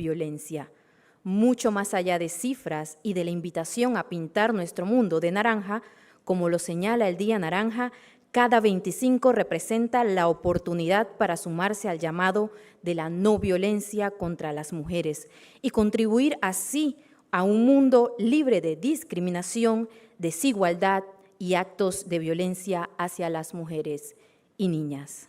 violencia. Mucho más allá de cifras y de la invitación a pintar nuestro mundo de naranja, como lo señala el Día Naranja, cada 25 representa la oportunidad para sumarse al llamado de la no violencia contra las mujeres y contribuir así a un mundo libre de discriminación, desigualdad y actos de violencia hacia las mujeres y niñas.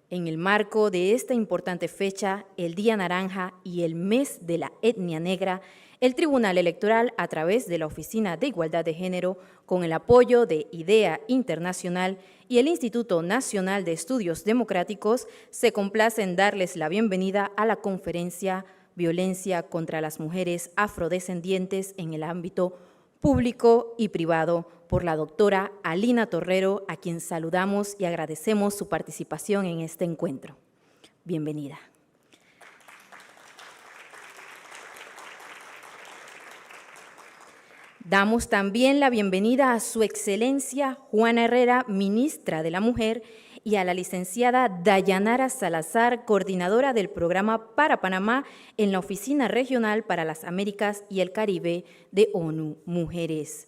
En el marco de esta importante fecha, el Día Naranja y el Mes de la Etnia Negra, el Tribunal Electoral, a través de la Oficina de Igualdad de Género, con el apoyo de IDEA Internacional y el Instituto Nacional de Estudios Democráticos, se complace en darles la bienvenida a la conferencia Violencia contra las Mujeres Afrodescendientes en el ámbito público y privado, por la doctora Alina Torrero, a quien saludamos y agradecemos su participación en este encuentro. Bienvenida. Damos también la bienvenida a Su Excelencia Juana Herrera, Ministra de la Mujer, y a la licenciada Dayanara Salazar, coordinadora del programa para Panamá en la Oficina Regional para las Américas y el Caribe de ONU Mujeres.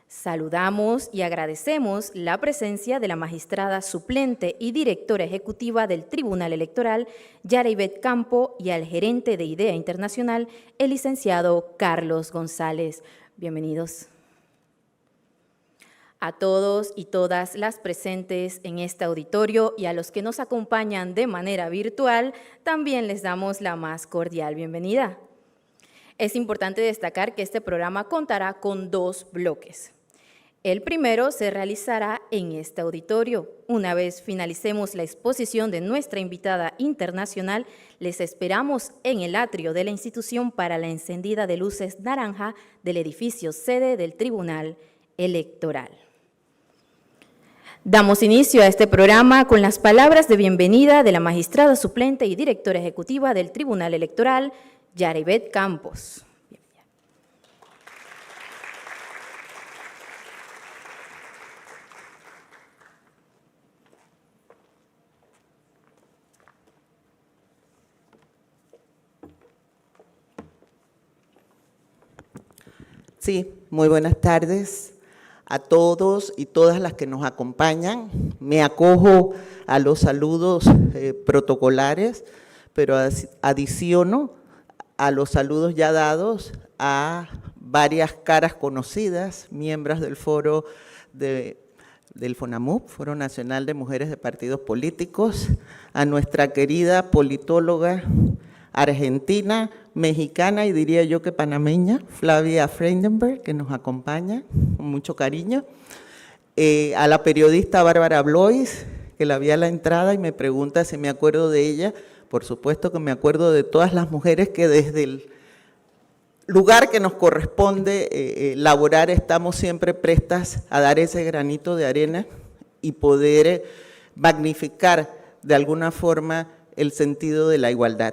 Saludamos y agradecemos la presencia de la magistrada suplente y directora ejecutiva del Tribunal Electoral, Yaribeth Campo, y al gerente de IDEA Internacional, el licenciado Carlos González. Bienvenidos. A todos y todas las presentes en este auditorio y a los que nos acompañan de manera virtual, también les damos la más cordial bienvenida. Es importante destacar que este programa contará con 2 bloques. El primero se realizará en este auditorio. Una vez finalicemos la exposición de nuestra invitada internacional, les esperamos en el atrio de la institución para la encendida de luces naranja del edificio sede del Tribunal Electoral. Damos inicio a este programa con las palabras de bienvenida de la magistrada suplente y directora ejecutiva del Tribunal Electoral, Yaribeth Campos. Sí, muy buenas tardes a todos y todas las que nos acompañan. Me acojo a los saludos protocolares, pero adiciono a los saludos ya dados a varias caras conocidas, miembros del foro del FONAMUP, Foro Nacional de Mujeres de Partidos Políticos, a nuestra querida politóloga argentina, mexicana y diría yo que panameña, Flavia Freindenberg, que nos acompaña con mucho cariño, a la periodista Bárbara Blois, que la vi a la entrada y me pregunta si me acuerdo de ella. Por supuesto que me acuerdo de todas las mujeres que desde el lugar que nos corresponde laborar estamos siempre prestas a dar ese granito de arena y poder magnificar de alguna forma el sentido de la igualdad.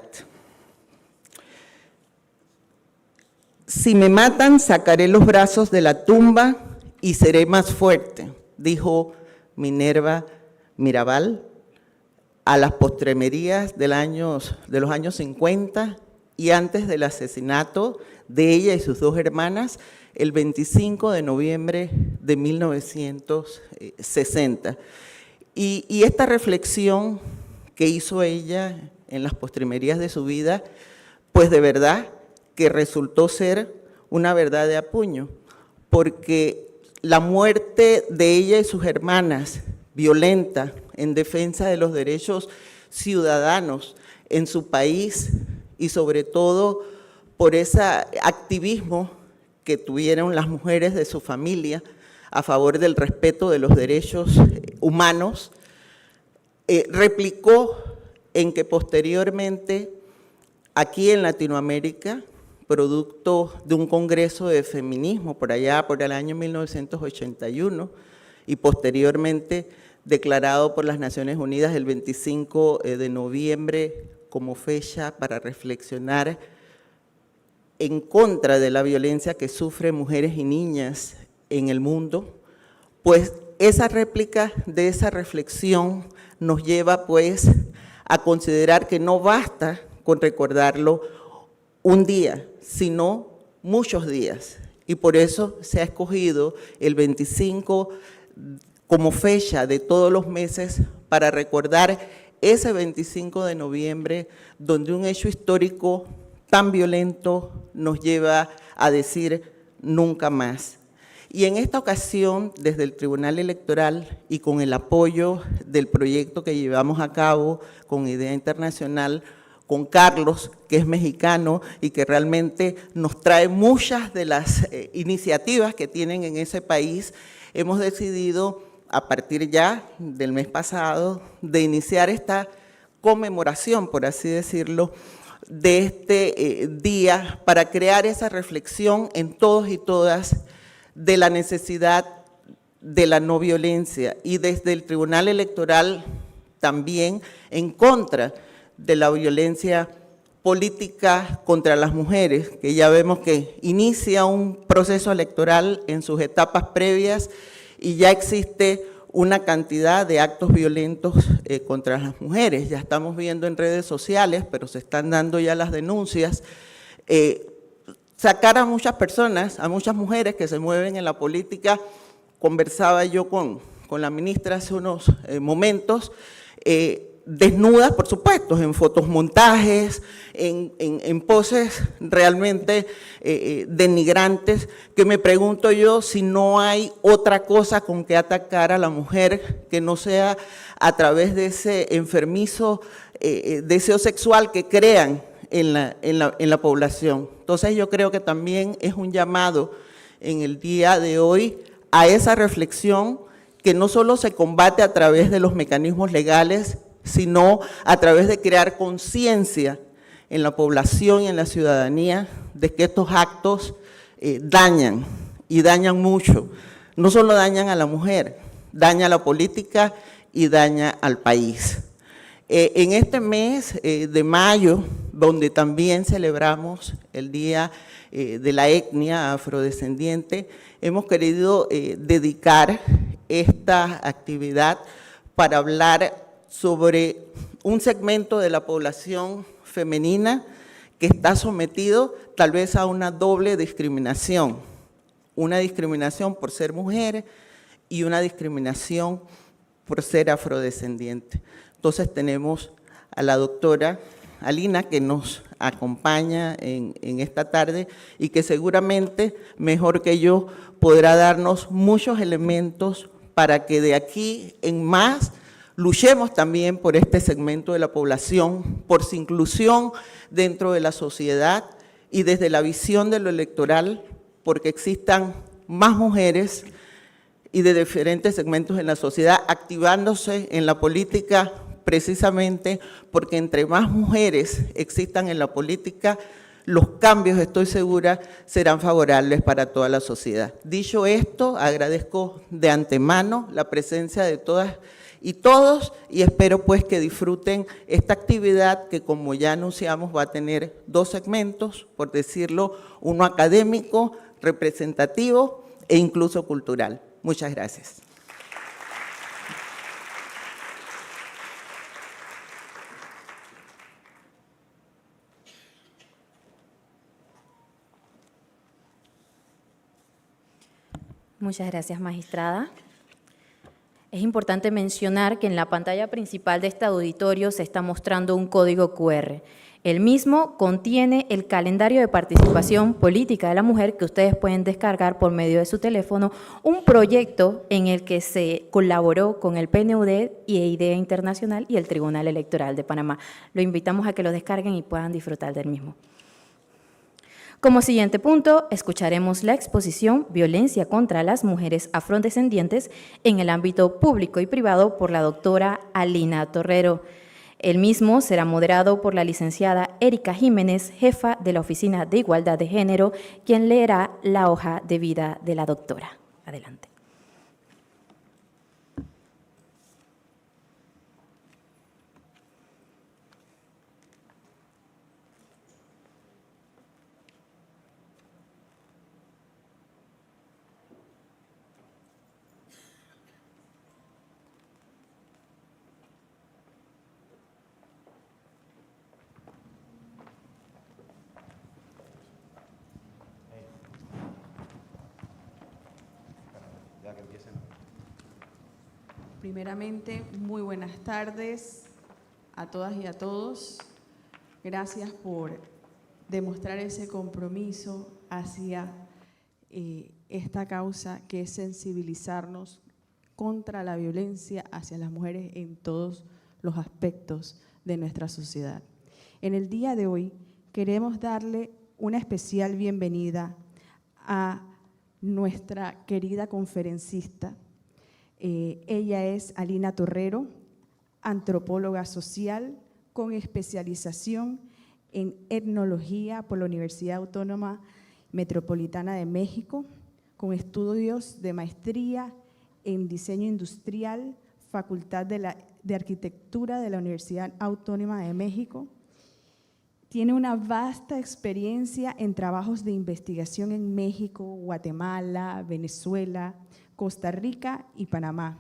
Si me matan, sacaré los brazos de la tumba y seré más fuerte, dijo Minerva Mirabal a las postremerías de los años 50 y antes del asesinato de ella y sus 2 hermanas, el 25 de noviembre de 1960. Y esta reflexión que hizo ella en las postremerías de su vida, pues de verdad que resultó ser una verdad de apuño, porque la muerte de ella y sus hermanas, violenta, en defensa de los derechos ciudadanos en su país y sobre todo por ese activismo que tuvieron las mujeres de su familia a favor del respeto de los derechos humanos, replicó en que posteriormente aquí en Latinoamérica, producto de un congreso de feminismo por allá, por el año 1981, y posteriormente declarado por las Naciones Unidas el 25 de noviembre como fecha para reflexionar en contra de la violencia que sufren mujeres y niñas en el mundo, pues esa réplica de esa reflexión nos lleva pues a considerar que no basta con recordarlo un día, sino muchos días. Y por eso se ha escogido el 25 como fecha de todos los meses para recordar ese 25 de noviembre, donde un hecho histórico tan violento nos lleva a decir nunca más. Y en esta ocasión, desde el Tribunal Electoral y con el apoyo del proyecto que llevamos a cabo con Idea Internacional, con Carlos, que es mexicano y que realmente nos trae muchas de las iniciativas que tienen en ese país, hemos decidido, a partir ya del mes pasado, de iniciar esta conmemoración, por así decirlo, de este día para crear esa reflexión en todos y todas de la necesidad de la no violencia y desde el Tribunal Electoral también en contra de la violencia política contra las mujeres, que ya vemos que inicia un proceso electoral en sus etapas previas y ya existe una cantidad de actos violentos contra las mujeres. Ya estamos viendo en redes sociales, pero se están dando ya las denuncias, sacar a muchas personas, a muchas mujeres que se mueven en la política. Conversaba yo con la ministra hace unos momentos, desnudas, por supuesto, en fotomontajes, en poses realmente denigrantes, que me pregunto yo si no hay otra cosa con que atacar a la mujer que no sea a través de ese enfermizo deseo sexual que crean en la población. Entonces yo creo que también es un llamado en el día de hoy a esa reflexión que no solo se combate a través de los mecanismos legales, sino a través de crear conciencia en la población y en la ciudadanía de que estos actos dañan, y dañan mucho. No solo dañan a la mujer, daña a la política y daña al país. En este mes de mayo, donde también celebramos el Día de la Etnia Afrodescendiente, hemos querido dedicar esta actividad para hablar sobre un segmento de la población femenina que está sometido tal vez a una doble discriminación. Una discriminación por ser mujer y una discriminación por ser afrodescendiente. Entonces tenemos a la doctora Alina que nos acompaña en esta tarde y que seguramente mejor que yo podrá darnos muchos elementos para que de aquí en más luchemos también por este segmento de la población, por su inclusión dentro de la sociedad y desde la visión de lo electoral, porque existan más mujeres y de diferentes segmentos en la sociedad activándose en la política, precisamente porque entre más mujeres existan en la política, los cambios, estoy segura, serán favorables para toda la sociedad. Dicho esto, agradezco de antemano la presencia de todas y todos, y espero pues que disfruten esta actividad que, como ya anunciamos, va a tener dos segmentos, por decirlo, uno académico, representativo e incluso cultural. Muchas gracias. Muchas gracias, magistrada. Es importante mencionar que en la pantalla principal de este auditorio se está mostrando un código QR. El mismo contiene el calendario de participación política de la mujer que ustedes pueden descargar por medio de su teléfono, un proyecto en el que se colaboró con el PNUD y Idea Internacional y el Tribunal Electoral de Panamá. Lo invitamos a que lo descarguen y puedan disfrutar del mismo. Como siguiente punto, escucharemos la exposición Violencia contra las mujeres afrodescendientes en el ámbito público y privado por la doctora Alina Torrero. El mismo será moderado por la licenciada Erika Jiménez, jefa de la Oficina de Igualdad de Género, quien leerá la hoja de vida de la doctora. Adelante. Primeramente, muy buenas tardes a todas y a todos. Gracias por demostrar ese compromiso hacia esta causa, que es sensibilizarnos contra la violencia hacia las mujeres en todos los aspectos de nuestra sociedad. En el día de hoy queremos darle una especial bienvenida a nuestra querida conferencista. Ella es Alina Torrero, antropóloga social con especialización en etnología por la Universidad Autónoma Metropolitana de México, con estudios de maestría en diseño industrial, Facultad de Arquitectura de la Universidad Autónoma de México. Tiene una vasta experiencia en trabajos de investigación en México, Guatemala, Venezuela, Costa Rica y Panamá,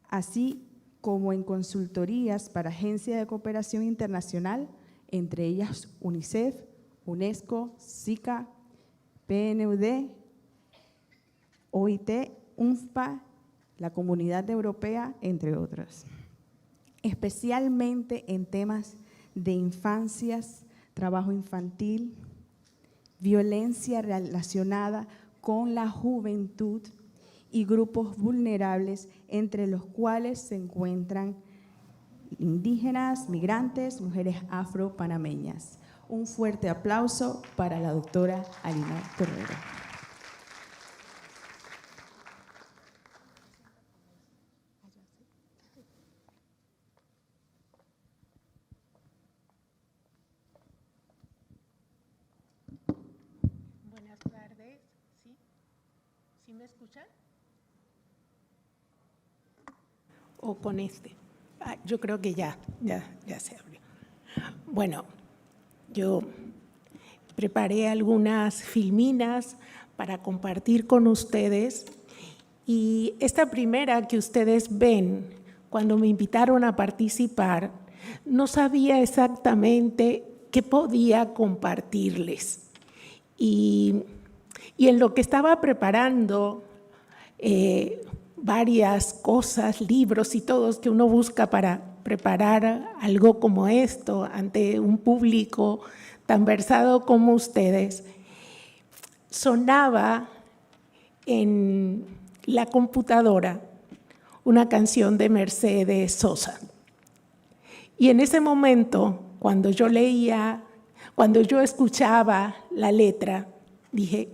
así como en consultorías para agencias de cooperación internacional, entre ellas UNICEF, UNESCO, SICA, PNUD, OIT, UNFPA, la Comunidad Europea, entre otras. Especialmente en temas de infancias, trabajo infantil, violencia relacionada con la juventud y grupos vulnerables, entre los cuales se encuentran indígenas, migrantes, mujeres afro-panameñas. Un fuerte aplauso para la doctora Alina Torrero. Buenas tardes. ¿Sí? ¿Sí me escuchan? ¿O con este? Yo creo que ya se abrió. Bueno, yo preparé algunas filminas para compartir con ustedes, y esta primera que ustedes ven, cuando me invitaron a participar, no sabía exactamente qué podía compartirles. Y en lo que estaba preparando, varias cosas, libros y todos que uno busca para preparar algo como esto ante un público tan versado como ustedes, sonaba en la computadora una canción de Mercedes Sosa. Y en ese momento, cuando yo escuchaba la letra, dije,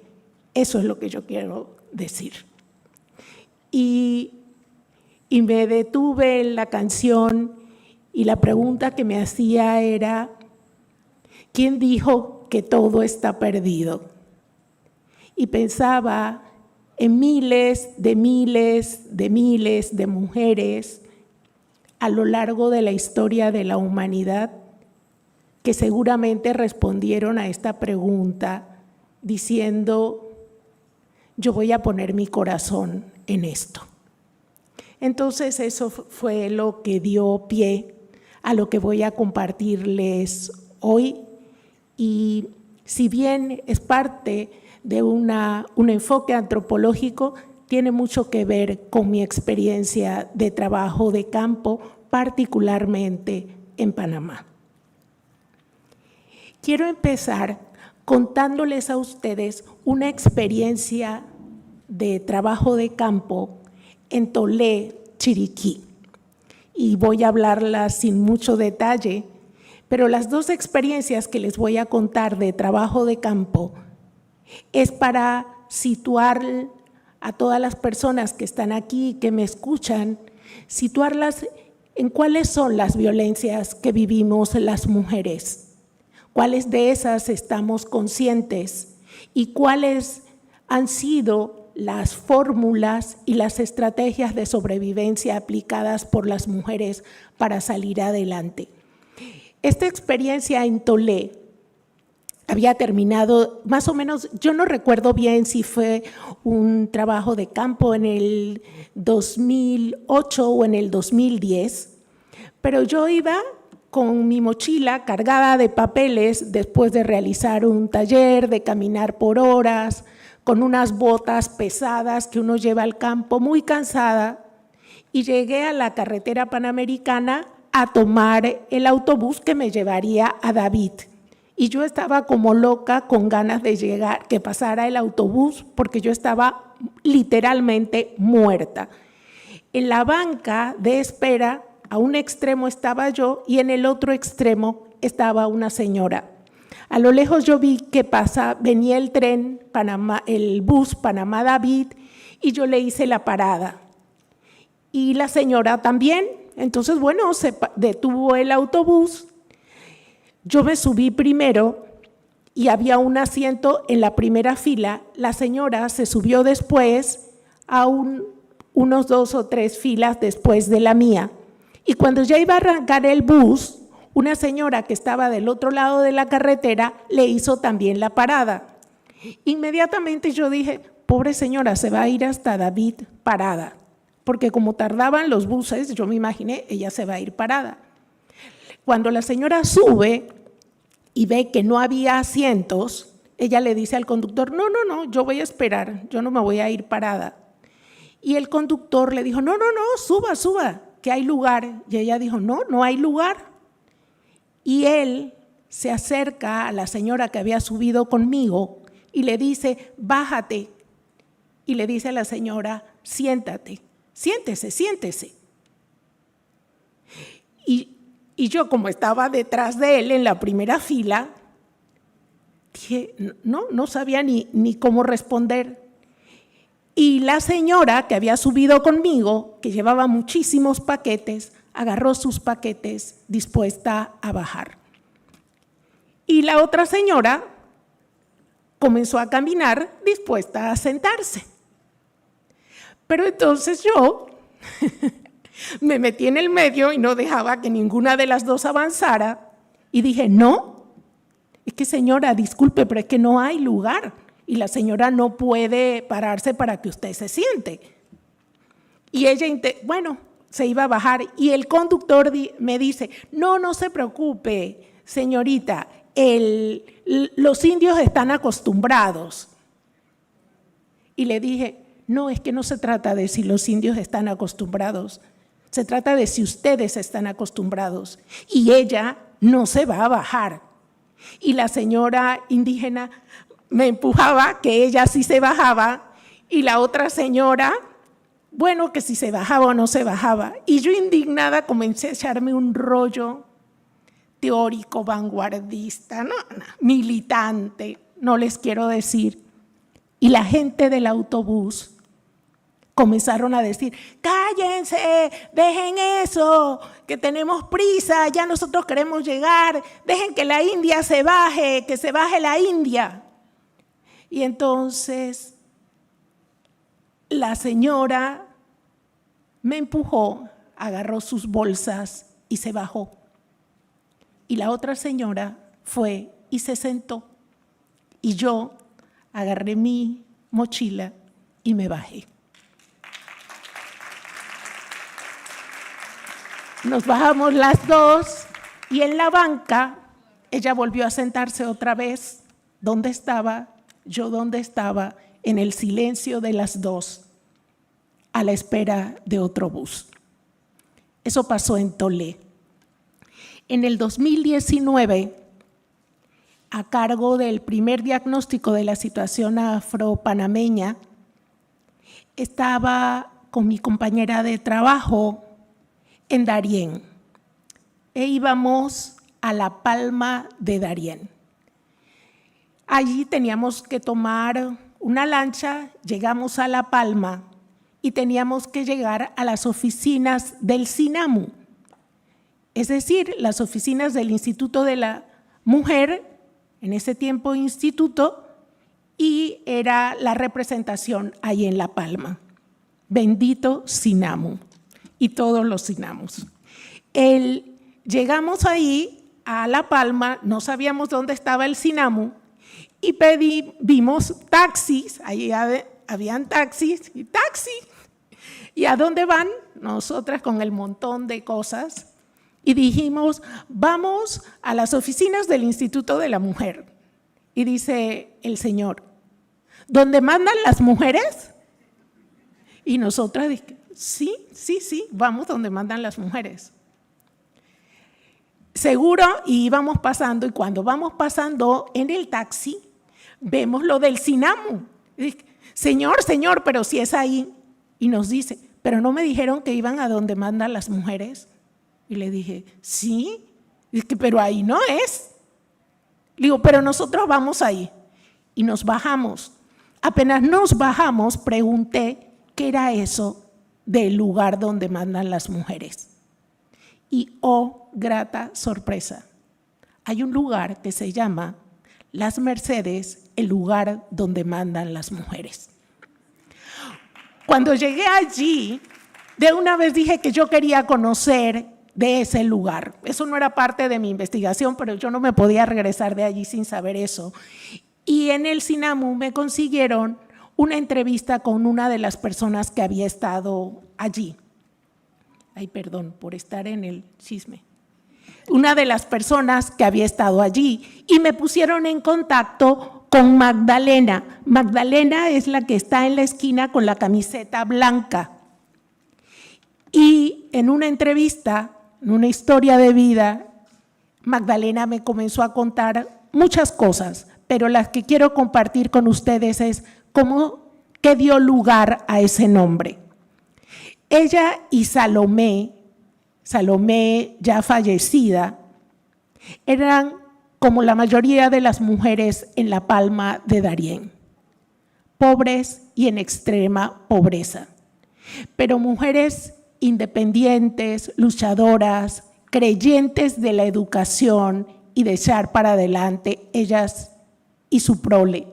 eso es lo que yo quiero decir. Y me detuve en la canción, y la pregunta que me hacía era, ¿quién dijo que todo está perdido? Y pensaba en miles de mujeres a lo largo de la historia de la humanidad que seguramente respondieron a esta pregunta diciendo, yo voy a poner mi corazón en esto. Entonces eso fue lo que dio pie a lo que voy a compartirles hoy, y si bien es parte de un enfoque antropológico, tiene mucho que ver con mi experiencia de trabajo de campo, particularmente en Panamá. Quiero empezar contándoles a ustedes una experiencia de trabajo de campo en Tolé, Chiriquí. Y voy a hablarlas sin mucho detalle, pero las dos experiencias que les voy a contar de trabajo de campo es para situar a todas las personas que están aquí, que me escuchan, situarlas en cuáles son las violencias que vivimos las mujeres, cuáles de esas estamos conscientes y cuáles han sido las fórmulas y las estrategias de sobrevivencia aplicadas por las mujeres para salir adelante. Esta experiencia en Tolé había terminado más o menos, yo no recuerdo bien si fue un trabajo de campo en el 2008 o en el 2010, pero yo iba con mi mochila cargada de papeles después de realizar un taller, de caminar por horas, con unas botas pesadas que uno lleva al campo, muy cansada, y llegué a la carretera panamericana a tomar el autobús que me llevaría a David. Y yo estaba como loca con ganas de llegar, que pasara el autobús, porque yo estaba literalmente muerta. En la banca de espera, a un extremo estaba yo y en el otro extremo estaba una señora. A lo lejos yo vi que venía el tren, el bus Panamá-David, y yo le hice la parada. Y la señora también. Entonces, bueno, se detuvo el autobús. Yo me subí primero y había un asiento en la primera fila. La señora se subió después a unos 2 o 3 filas después de la mía. Y cuando ya iba a arrancar el bus, una señora que estaba del otro lado de la carretera le hizo también la parada. Inmediatamente yo dije, pobre señora, se va a ir hasta David parada. Porque como tardaban los buses, yo me imaginé, ella se va a ir parada. Cuando la señora sube y ve que no había asientos, ella le dice al conductor, no, yo voy a esperar, yo no me voy a ir parada. Y el conductor le dijo, no, suba, que hay lugar. Y ella dijo, no hay lugar. Y él se acerca a la señora que había subido conmigo y le dice, bájate. Y le dice a la señora, siéntate. Siéntese. Y yo, como estaba detrás de él en la primera fila, dije, no sabía ni cómo responder. Y la señora que había subido conmigo, que llevaba muchísimos paquetes, agarró sus paquetes dispuesta a bajar. Y la otra señora comenzó a caminar dispuesta a sentarse. Pero entonces yo me metí en el medio y no dejaba que ninguna de las dos avanzara y dije, no, es que señora, disculpe, pero es que no hay lugar y la señora no puede pararse para que usted se siente. Y ella, se iba a bajar y el conductor me dice, no se preocupe, señorita, los indios están acostumbrados. Y le dije, no, es que no se trata de si los indios están acostumbrados, se trata de si ustedes están acostumbrados. Y ella no se va a bajar. Y la señora indígena me empujaba, que ella sí se bajaba, y la otra señora, que si se bajaba o no se bajaba. Y yo indignada comencé a echarme un rollo teórico, vanguardista, militante, no les quiero decir. Y la gente del autobús comenzaron a decir, cállense, dejen eso, que tenemos prisa, ya nosotros queremos llegar, dejen que la India se baje, que se baje la India. Y entonces la señora me empujó, agarró sus bolsas y se bajó. Y la otra señora fue y se sentó. Y yo agarré mi mochila y me bajé. Nos bajamos las dos y en la banca ella volvió a sentarse otra vez. ¿Dónde estaba? Yo dónde estaba, en el silencio de las dos, a la espera de otro bus. Eso pasó en Tolé. En el 2019, a cargo del primer diagnóstico de la situación afropanameña, estaba con mi compañera de trabajo en Darién e íbamos a La Palma de Darién. Allí teníamos que tomar una lancha, llegamos a La Palma y teníamos que llegar a las oficinas del SINAMU, es decir, las oficinas del Instituto de la Mujer, en ese tiempo instituto, y era la representación ahí en La Palma. Bendito SINAMU y todos los SINAMUs. Llegamos ahí a La Palma, no sabíamos dónde estaba el SINAMU y vimos taxis, ahí habían taxis y taxis. ¿Y a dónde van? Nosotras con el montón de cosas y dijimos, vamos a las oficinas del Instituto de la Mujer. Y dice el señor, ¿Dónde mandan las mujeres? Y nosotras dijimos, sí, vamos donde mandan las mujeres. Seguro, y íbamos pasando, y cuando vamos pasando en el taxi, vemos lo del Sinamu. Señor, pero si es ahí. Y nos dice, pero no me dijeron que iban a donde mandan las mujeres. Y le dije, sí, pero ahí no es. Le digo, pero nosotros vamos ahí. Y nos bajamos. Apenas nos bajamos, pregunté qué era eso del lugar donde mandan las mujeres. Y oh, grata sorpresa, hay un lugar que se llama Las Mercedes, el lugar donde mandan las mujeres. Cuando llegué allí, de una vez dije que yo quería conocer de ese lugar. Eso no era parte de mi investigación, pero yo no me podía regresar de allí sin saber eso. Y en el Sinamu me consiguieron una entrevista con una de las personas que había estado allí. Ay, perdón por estar en el chisme. Una de las personas que había estado allí y me pusieron en contacto con Magdalena. Magdalena es la que está en la esquina con la camiseta blanca. Y en una entrevista, en una historia de vida, Magdalena me comenzó a contar muchas cosas, pero las que quiero compartir con ustedes es qué dio lugar a ese nombre. Ella y Salomé ya fallecida, eran como la mayoría de las mujeres en la Palma de Darién, pobres y en extrema pobreza, pero mujeres independientes, luchadoras, creyentes de la educación y de echar para adelante, ellas y su prole.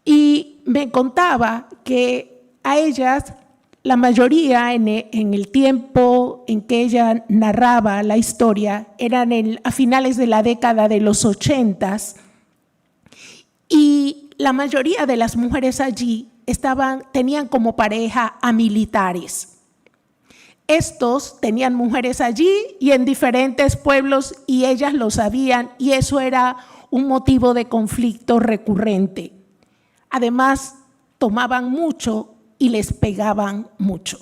Y me contaba que a ellas, la mayoría en el tiempo en que ella narraba la historia, eran a finales de la década de los 80s, y la mayoría de las mujeres allí tenían como pareja a militares. Estos tenían mujeres allí y en diferentes pueblos y ellas lo sabían y eso era un motivo de conflicto recurrente. Además, tomaban mucho y les pegaban mucho.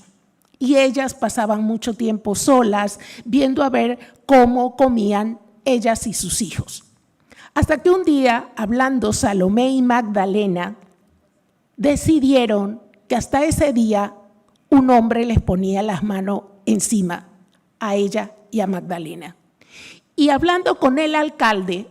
Y ellas pasaban mucho tiempo solas viendo a ver cómo comían ellas y sus hijos. Hasta que un día, hablando Salomé y Magdalena, decidieron que hasta ese día un hombre les ponía las manos encima a ella y a Magdalena. Y hablando con el alcalde,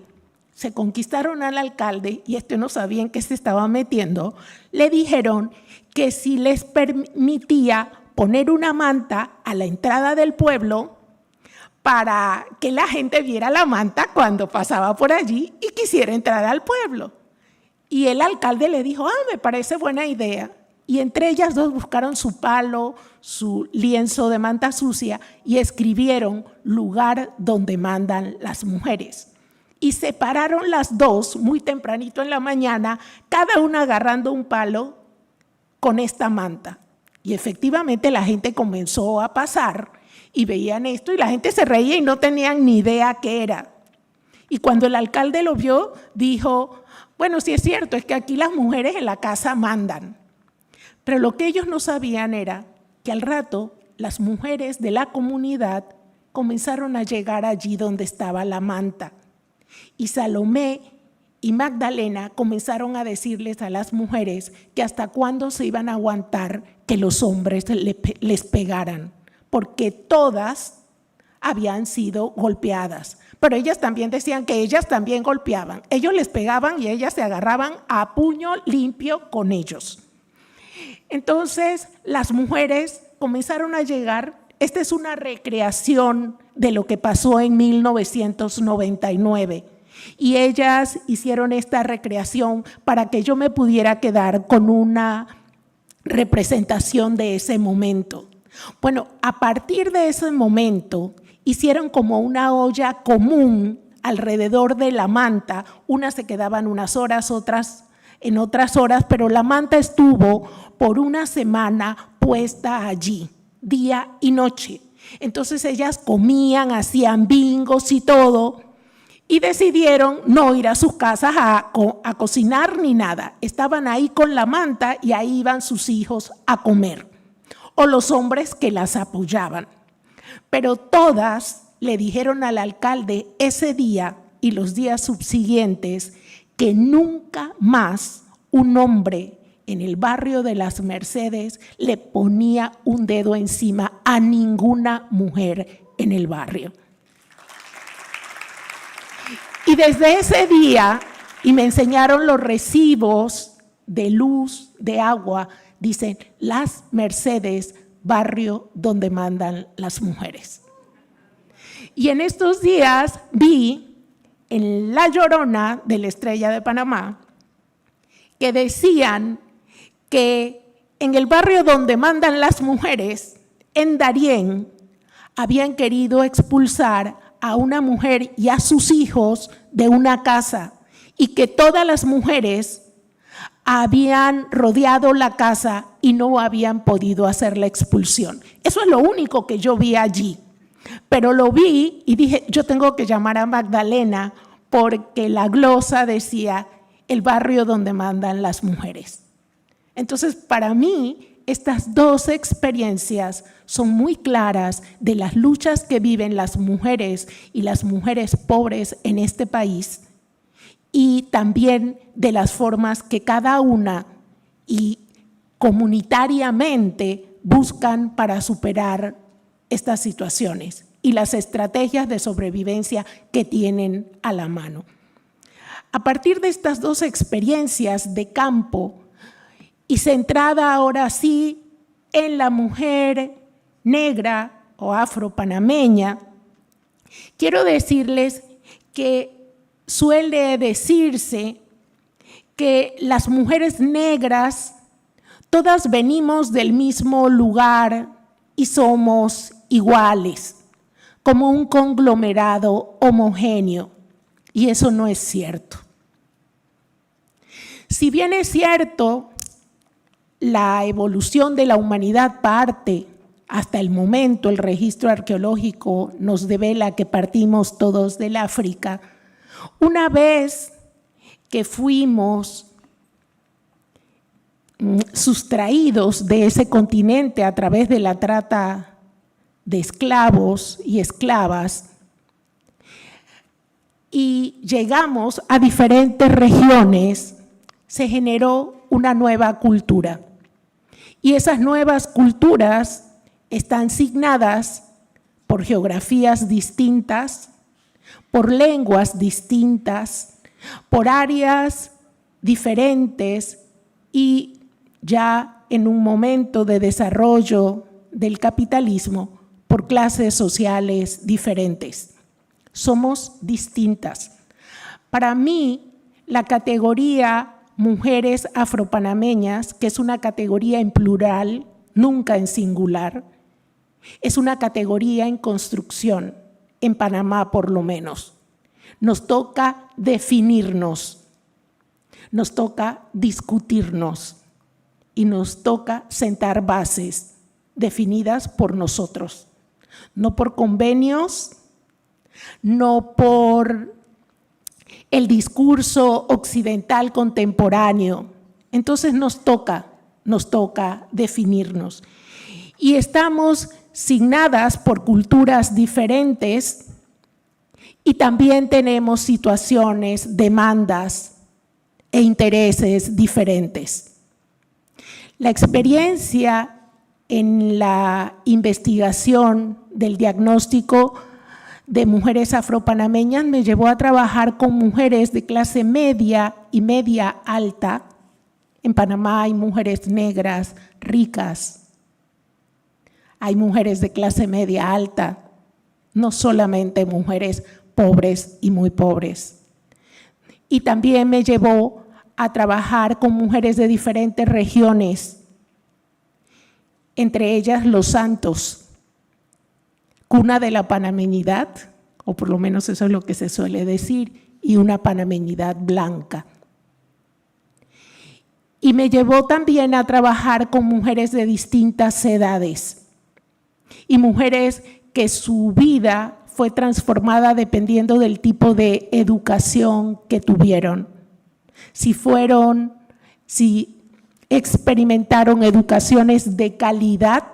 se conquistaron al alcalde y no sabía en qué se estaba metiendo, le dijeron que si les permitía poner una manta a la entrada del pueblo para que la gente viera la manta cuando pasaba por allí y quisiera entrar al pueblo. Y el alcalde le dijo, me parece buena idea. Y entre ellas dos buscaron su palo, su lienzo de manta sucia y escribieron lugar donde mandan las mujeres. Y se pararon las dos muy tempranito en la mañana, cada una agarrando un palo con esta manta. Y efectivamente la gente comenzó a pasar y veían esto y la gente se reía y no tenían ni idea qué era. Y cuando el alcalde lo vio, dijo, bueno, sí es cierto, es que aquí las mujeres en la casa mandan. Pero lo que ellos no sabían era que al rato las mujeres de la comunidad comenzaron a llegar allí donde estaba la manta. Y Salomé y Magdalena comenzaron a decirles a las mujeres que hasta cuándo se iban a aguantar que los hombres les pegaran, porque todas habían sido golpeadas. Pero ellas también decían que ellas también golpeaban. Ellos les pegaban y ellas se agarraban a puño limpio con ellos. Entonces las mujeres comenzaron a llegar. Esta es una recreación de lo que pasó en 1999 y ellas hicieron esta recreación para que yo me pudiera quedar con una representación de ese momento. Bueno, a partir de ese momento hicieron como una olla común alrededor de la manta. Unas se quedaban unas horas, otras en otras horas, pero la manta estuvo por una semana puesta allí, día y noche. Entonces ellas comían, hacían bingos y todo, y decidieron no ir a sus casas a cocinar ni nada. Estaban ahí con la manta y ahí iban sus hijos a comer, o los hombres que las apoyaban. Pero todas le dijeron al alcalde ese día y los días subsiguientes que nunca más un hombre en el barrio de Las Mercedes le ponía un dedo encima a ninguna mujer en el barrio. Y desde ese día, y me enseñaron los recibos de luz, de agua, dicen Las Mercedes, barrio donde mandan las mujeres. Y en estos días vi en La Llorona de la Estrella de Panamá que decían que en el barrio donde mandan las mujeres, en Darién, habían querido expulsar a una mujer y a sus hijos de una casa y que todas las mujeres habían rodeado la casa y no habían podido hacer la expulsión. Eso es lo único que yo vi allí. Pero lo vi y dije, yo tengo que llamar a Magdalena porque la glosa decía el barrio donde mandan las mujeres. Entonces, para mí, estas dos experiencias son muy claras de las luchas que viven las mujeres y las mujeres pobres en este país y también de las formas que cada una y comunitariamente buscan para superar estas situaciones y las estrategias de sobrevivencia que tienen a la mano. A partir de estas dos experiencias de campo y centrada ahora sí en la mujer negra o afropanameña, quiero decirles que suele decirse que las mujeres negras todas venimos del mismo lugar y somos iguales, como un conglomerado homogéneo, y eso no es cierto. Si bien es cierto, la evolución de la humanidad parte, hasta el momento el registro arqueológico nos devela que partimos todos del África, una vez que fuimos sustraídos de ese continente a través de la trata de esclavos y esclavas y llegamos a diferentes regiones, se generó una nueva cultura. Y esas nuevas culturas están signadas por geografías distintas, por lenguas distintas, por áreas diferentes y ya en un momento de desarrollo del capitalismo, por clases sociales diferentes. Somos distintas. Para mí, la categoría mujeres afropanameñas, que es una categoría en plural, nunca en singular, es una categoría en construcción, en Panamá por lo menos. Nos toca definirnos, nos toca discutirnos y nos toca sentar bases definidas por nosotros, no por convenios, no por el discurso occidental contemporáneo. Entonces nos toca definirnos. Y estamos signadas por culturas diferentes y también tenemos situaciones, demandas e intereses diferentes. La experiencia en la investigación del diagnóstico de mujeres afropanameñas me llevó a trabajar con mujeres de clase media y media alta. En Panamá hay mujeres negras, ricas. Hay mujeres de clase media alta, no solamente mujeres pobres y muy pobres. Y también me llevó a trabajar con mujeres de diferentes regiones, entre ellas Los Santos, cuna de la panameñidad, o por lo menos eso es lo que se suele decir, y una panameñidad blanca. Y me llevó también a trabajar con mujeres de distintas edades y mujeres que su vida fue transformada dependiendo del tipo de educación que tuvieron. Si experimentaron educaciones de calidad,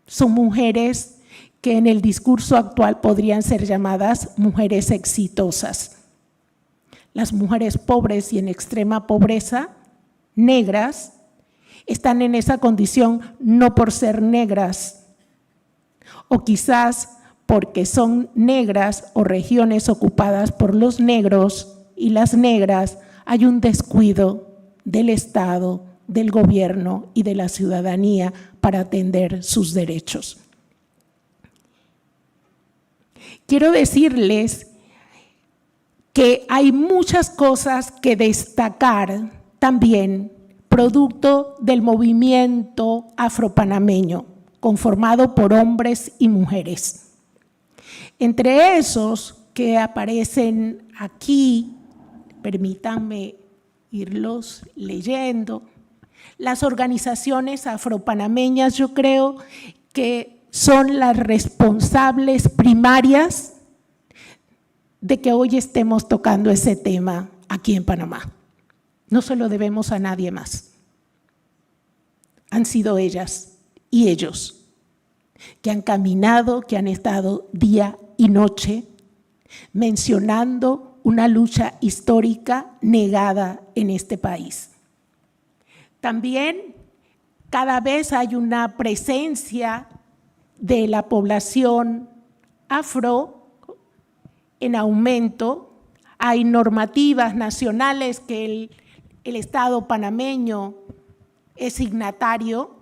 son mujeres que en el discurso actual podrían ser llamadas mujeres exitosas. Las mujeres pobres y en extrema pobreza, negras, están en esa condición no por ser negras, o quizás porque son negras o regiones ocupadas por los negros y las negras, hay un descuido del Estado, del gobierno y de la ciudadanía para atender sus derechos. Quiero decirles que hay muchas cosas que destacar también, producto del movimiento afropanameño, conformado por hombres y mujeres. Entre esos que aparecen aquí, permítanme irlos leyendo, las organizaciones afropanameñas, yo creo que son las responsables primarias de que hoy estemos tocando ese tema aquí en Panamá. No se lo debemos a nadie más. Han sido ellas y ellos que han caminado, que han estado día y noche mencionando una lucha histórica negada en este país. También cada vez hay una presencia de la población afro en aumento. Hay normativas nacionales que el Estado panameño es signatario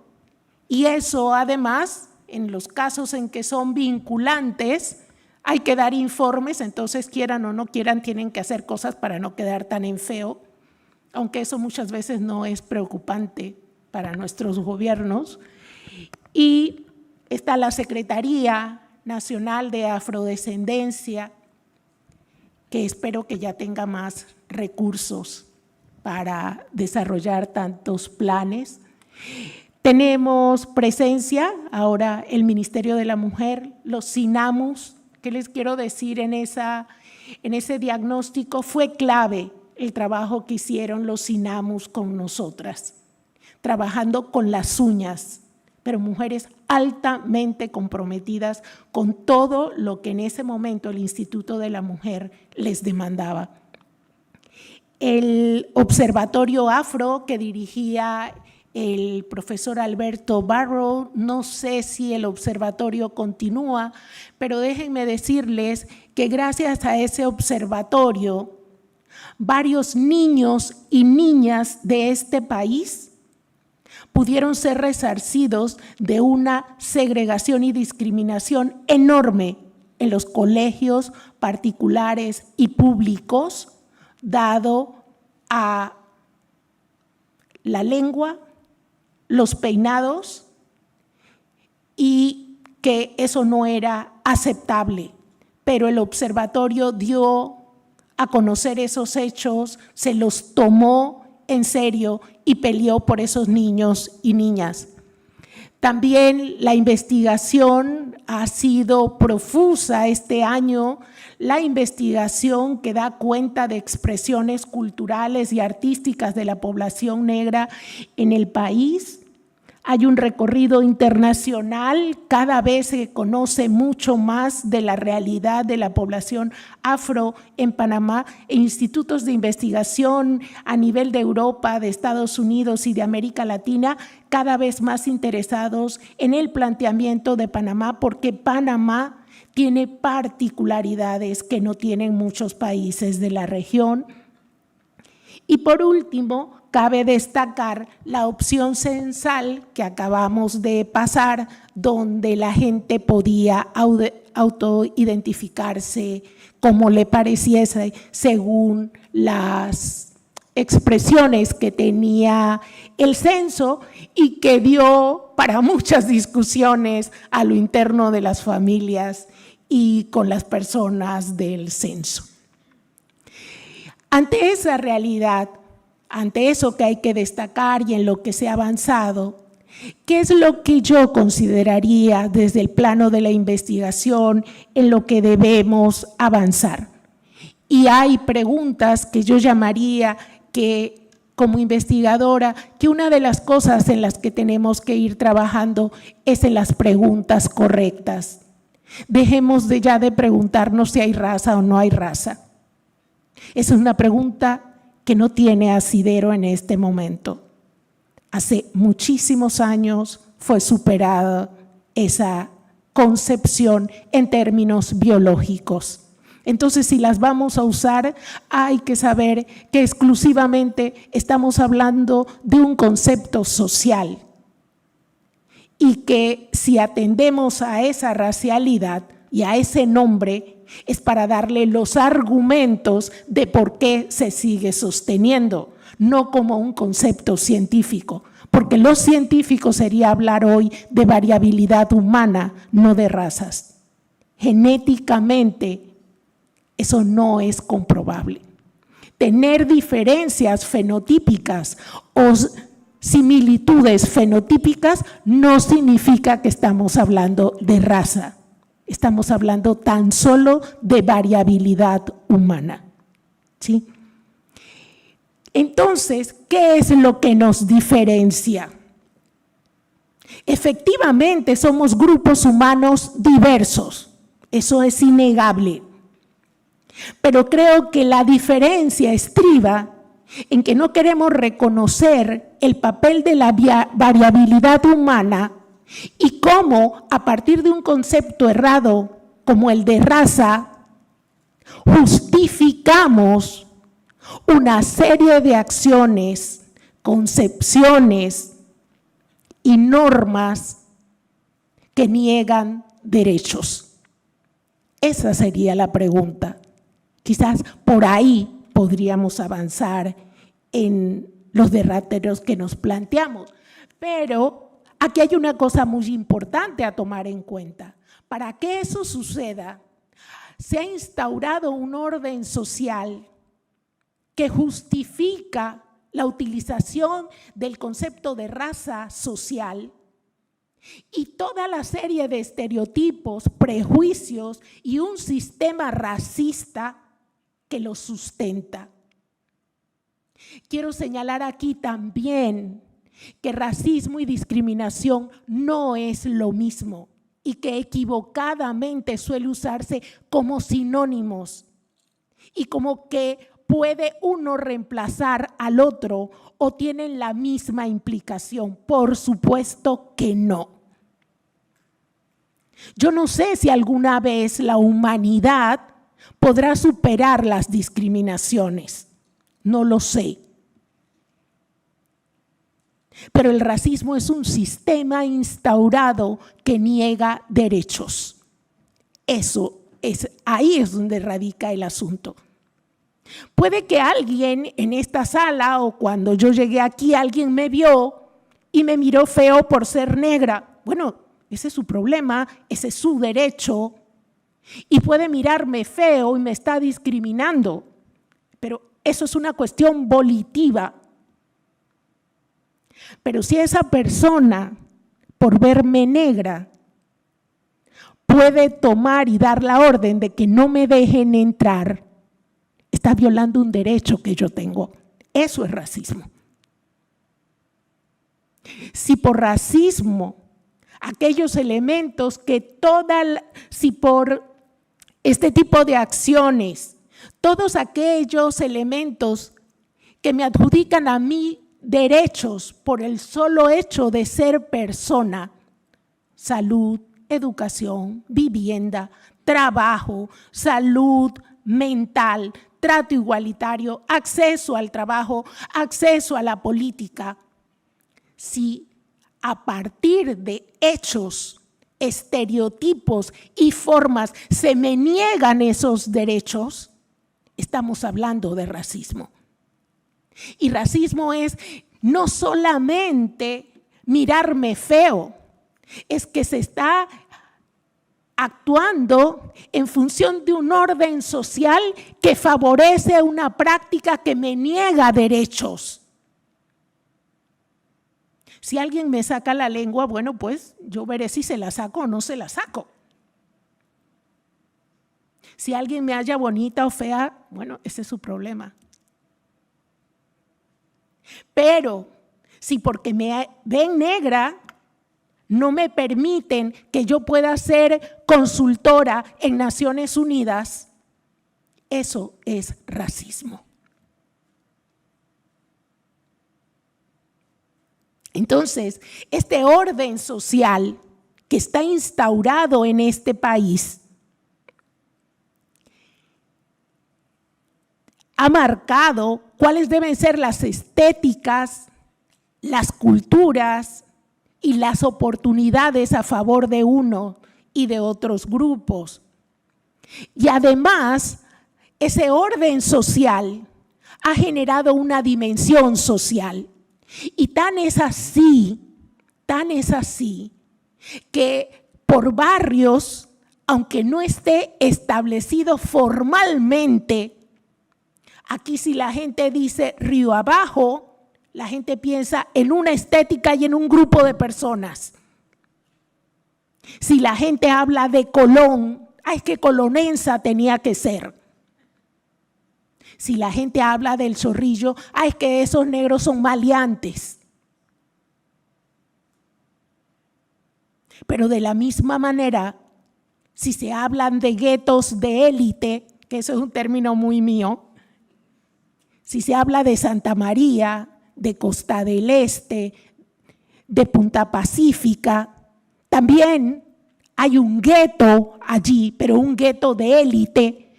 y eso además, en los casos en que son vinculantes, hay que dar informes, entonces quieran o no quieran, tienen que hacer cosas para no quedar tan en feo, aunque eso muchas veces no es preocupante para nuestros gobiernos. Y está la Secretaría Nacional de Afrodescendencia, que espero que ya tenga más recursos para desarrollar tantos planes. Tenemos presencia ahora el Ministerio de la Mujer, los SINAMUS. ¿Qué les quiero decir en ese diagnóstico? Fue clave el trabajo que hicieron los SINAMUS con nosotras, trabajando con las uñas, pero mujeres altamente comprometidas con todo lo que en ese momento el Instituto de la Mujer les demandaba. El Observatorio Afro que dirigía el profesor Alberto Barrow, no sé si el observatorio continúa, pero déjenme decirles que gracias a ese observatorio, varios niños y niñas de este país pudieron ser resarcidos de una segregación y discriminación enorme en los colegios particulares y públicos, dado a la lengua, los peinados, y que eso no era aceptable. Pero el observatorio dio a conocer esos hechos, se los tomó en serio y peleó por esos niños y niñas. También la investigación ha sido profusa este año, la investigación que da cuenta de expresiones culturales y artísticas de la población negra en el país. Hay un recorrido internacional, cada vez se conoce mucho más de la realidad de la población afro en Panamá, e institutos de investigación a nivel de Europa, de Estados Unidos y de América Latina, cada vez más interesados en el planteamiento de Panamá, porque Panamá tiene particularidades que no tienen muchos países de la región. Y por último, cabe destacar la opción censal que acabamos de pasar, donde la gente podía autoidentificarse como le pareciese según las expresiones que tenía el censo y que dio para muchas discusiones a lo interno de las familias y con las personas del censo. Ante esa realidad, ante eso que hay que destacar y en lo que se ha avanzado, ¿Qué es lo que yo consideraría desde el plano de la investigación en lo que debemos avanzar? Y hay preguntas que yo llamaría que, como investigadora, que una de las cosas en las que tenemos que ir trabajando es en las preguntas correctas. Dejemos ya de preguntarnos si hay raza o no hay raza. Esa es una pregunta que no tiene asidero en este momento. Hace muchísimos años fue superada esa concepción en términos biológicos. Entonces, si las vamos a usar, hay que saber que exclusivamente estamos hablando de un concepto social y que si atendemos a esa racialidad y a ese nombre es para darle los argumentos de por qué se sigue sosteniendo, no como un concepto científico, porque lo científico sería hablar hoy de variabilidad humana, no de razas. Genéticamente, eso no es comprobable. Tener diferencias fenotípicas o similitudes fenotípicas no significa que estamos hablando de raza. Estamos hablando tan solo de variabilidad humana. ¿Sí? Entonces, ¿qué es lo que nos diferencia? Efectivamente, somos grupos humanos diversos. Eso es innegable. Pero creo que la diferencia estriba en que no queremos reconocer el papel de la variabilidad humana y cómo, a partir de un concepto errado como el de raza, justificamos una serie de acciones, concepciones y normas que niegan derechos. Esa sería la pregunta. Quizás por ahí podríamos avanzar en los derroteros que nos planteamos. Pero aquí hay una cosa muy importante a tomar en cuenta. Para que eso suceda, se ha instaurado un orden social que justifica la utilización del concepto de raza social y toda la serie de estereotipos, prejuicios y un sistema racista que lo sustenta. Quiero señalar aquí también que racismo y discriminación no es lo mismo y que equivocadamente suele usarse como sinónimos y como que puede uno reemplazar al otro o tienen la misma implicación. Por supuesto que no. Yo no sé si alguna vez la humanidad podrá superar las discriminaciones, no lo sé. Pero el racismo es un sistema instaurado que niega derechos. Ahí es donde radica el asunto. Puede que alguien en esta sala o cuando yo llegué aquí, alguien me vio y me miró feo por ser negra. Bueno, ese es su problema, ese es su derecho. Y puede mirarme feo y me está discriminando, pero eso es una cuestión volitiva. Pero si esa persona, por verme negra, puede tomar y dar la orden de que no me dejen entrar, está violando un derecho que yo tengo. Eso es racismo. Si por racismo, aquellos elementos que si por este tipo de acciones, todos aquellos elementos que me adjudican a mí derechos por el solo hecho de ser persona, salud, educación, vivienda, trabajo, salud mental, trato igualitario, acceso al trabajo, acceso a la política. Si a partir de hechos, estereotipos y formas se me niegan esos derechos, estamos hablando de racismo. Y racismo es no solamente mirarme feo, es que se está actuando en función de un orden social que favorece una práctica que me niega derechos. Si alguien me saca la lengua, bueno, pues yo veré si se la saco o no se la saco. Si alguien me halla bonita o fea, bueno, ese es su problema. Pero si porque me ven negra, no me permiten que yo pueda ser consultora en Naciones Unidas, eso es racismo. Entonces, este orden social que está instaurado en este país ha marcado cuáles deben ser las estéticas, las culturas y las oportunidades a favor de uno y de otros grupos. Y además, ese orden social ha generado una dimensión social. Y tan es así que por barrios, aunque no esté establecido formalmente, aquí si la gente dice Río Abajo, la gente piensa en una estética y en un grupo de personas. Si la gente habla de Colón, es que colonensa tenía que ser. Si la gente habla del Zorrillo, es que esos negros son maleantes. Pero de la misma manera, si se hablan de guetos de élite, que eso es un término muy mío, si se habla de Santa María, de Costa del Este, de Punta Pacífica, también hay un gueto allí, pero un gueto de élite.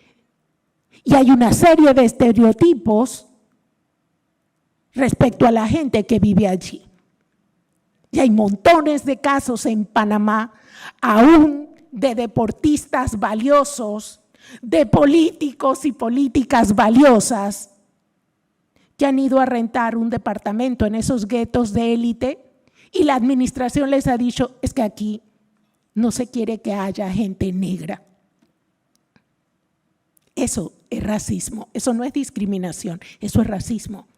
Y hay una serie de estereotipos respecto a la gente que vive allí. Y hay montones de casos en Panamá, aún de deportistas valiosos, de políticos y políticas valiosas, que han ido a rentar un departamento en esos guetos de élite y la administración les ha dicho, es que aquí no se quiere que haya gente negra. Eso es racismo, eso no es discriminación, eso es racismo.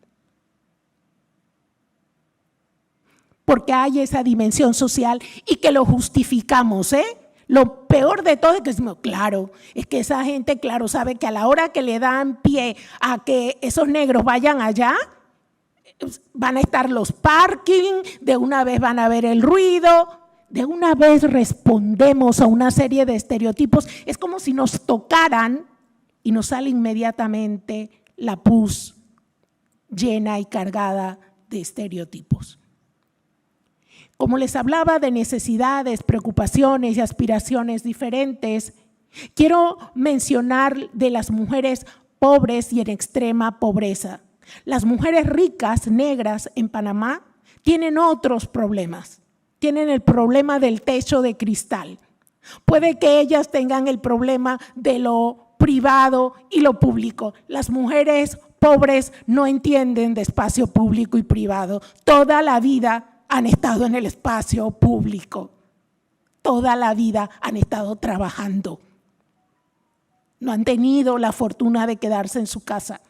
Porque hay esa dimensión social y que lo justificamos, ¿eh? Lo peor de todo es que decimos, claro, es que esa gente, claro, sabe que a la hora que le dan pie a que esos negros vayan allá, van a estar los parking, de una vez van a ver el ruido, de una vez respondemos a una serie de estereotipos. Es como si nos tocaran y nos sale inmediatamente la pus llena y cargada de estereotipos. Como les hablaba de necesidades, preocupaciones y aspiraciones diferentes, quiero mencionar de las mujeres pobres y en extrema pobreza. Las mujeres ricas, negras en Panamá, tienen otros problemas. Tienen el problema del techo de cristal. Puede que ellas tengan el problema de lo privado y lo público. Las mujeres pobres no entienden de espacio público y privado. Toda la vida han estado en el espacio público. Toda la vida han estado trabajando. No han tenido la fortuna de quedarse en su casa,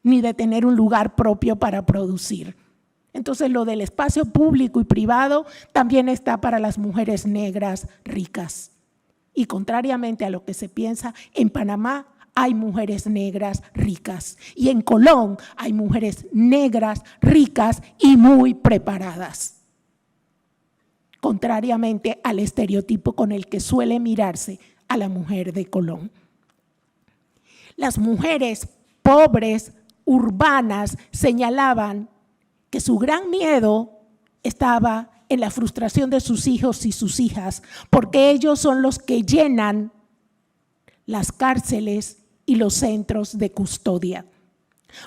ni de tener un lugar propio para producir. Entonces, lo del espacio público y privado también está para las mujeres negras ricas. Y contrariamente a lo que se piensa, en Panamá hay mujeres negras ricas y en Colón hay mujeres negras ricas y muy preparadas. Contrariamente al estereotipo con el que suele mirarse a la mujer de Colón. Las mujeres pobres, urbanas, señalaban que su gran miedo estaba en la frustración de sus hijos y sus hijas, porque ellos son los que llenan las cárceles y los centros de custodia.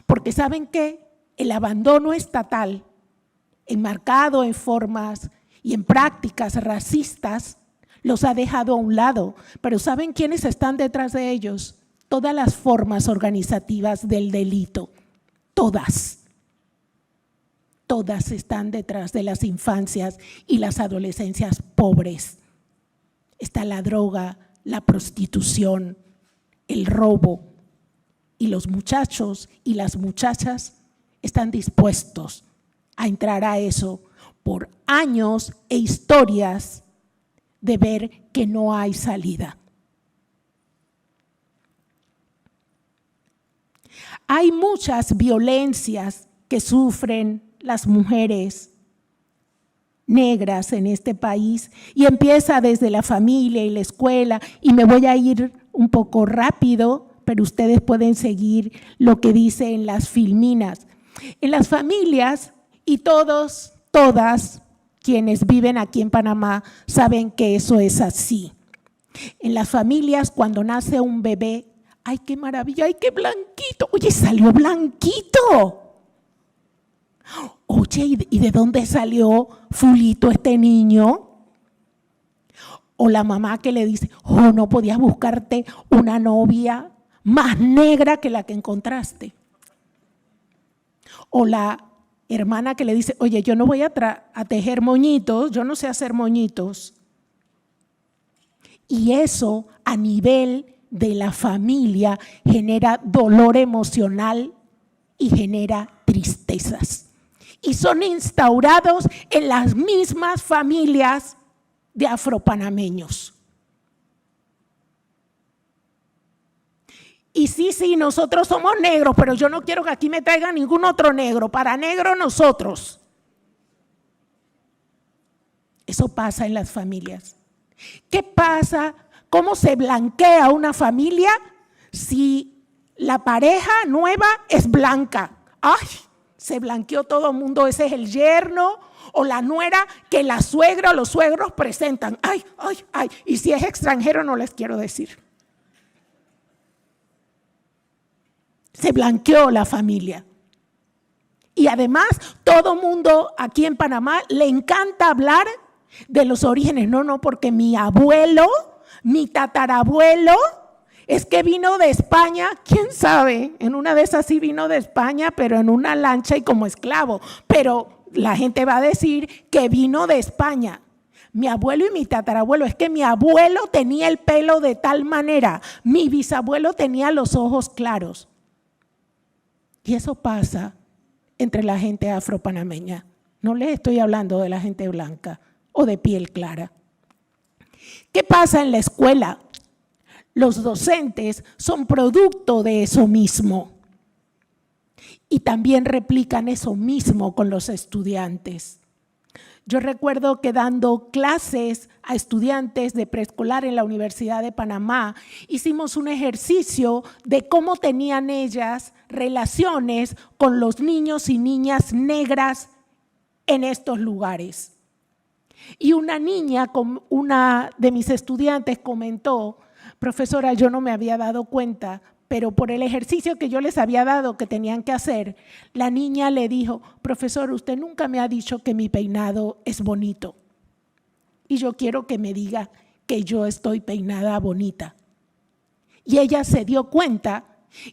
Porque ¿saben qué? El abandono estatal, enmarcado en formas y en prácticas racistas, los ha dejado a un lado. Pero ¿saben quiénes están detrás de ellos? Todas las formas organizativas del delito, todas están detrás de las infancias y las adolescencias pobres. Está la droga, la prostitución, el robo, y los muchachos y las muchachas están dispuestos a entrar a eso por años e historias de ver que no hay salida. Hay muchas violencias que sufren las mujeres negras en este país y empieza desde la familia y la escuela, y me voy a ir un poco rápido, pero ustedes pueden seguir lo que dice en las filminas. En las familias, y todas quienes viven aquí en Panamá saben que eso es así. En las familias, cuando nace un bebé, ¡ay, qué maravilla! ¡Ay, qué blanquito! ¡Oye, salió blanquito! Oye, ¿y de dónde salió fulito este niño? O la mamá que le dice, oh, no podías buscarte una novia más negra que la que encontraste. O la hermana que le dice, oye, yo no voy a tejer moñitos, yo no sé hacer moñitos. Y eso a nivel de la familia genera dolor emocional y genera tristezas. Y son instaurados en las mismas familias de afropanameños. Y sí, nosotros somos negros, pero yo no quiero que aquí me traigan ningún otro negro. Para negro nosotros. Eso pasa en las familias. ¿Qué pasa? ¿Cómo se blanquea una familia si la pareja nueva es blanca? ¡Ay! Se blanqueó todo el mundo, ese es el yerno o la nuera que la suegra o los suegros presentan. ¡Ay! Y si es extranjero no les quiero decir. Se blanqueó la familia. Y además, todo mundo aquí en Panamá le encanta hablar de los orígenes. No, porque mi abuelo, mi tatarabuelo, es que vino de España, quién sabe, en una de esas sí vino de España, pero en una lancha y como esclavo. Pero la gente va a decir que vino de España. Mi abuelo y mi tatarabuelo, es que mi abuelo tenía el pelo de tal manera, mi bisabuelo tenía los ojos claros. Y eso pasa entre la gente afropanameña. No les estoy hablando de la gente blanca o de piel clara. ¿Qué pasa en la escuela? Los docentes son producto de eso mismo y también replican eso mismo con los estudiantes. Yo recuerdo que dando clases a estudiantes de preescolar en la Universidad de Panamá, hicimos un ejercicio de cómo tenían ellas relaciones con los niños y niñas negras en estos lugares. Y una niña, una de mis estudiantes comentó, profesora, yo no me había dado cuenta, pero por el ejercicio que yo les había dado que tenían que hacer, la niña le dijo, profesor, usted nunca me ha dicho que mi peinado es bonito. Y yo quiero que me diga que yo estoy peinada bonita. Y ella se dio cuenta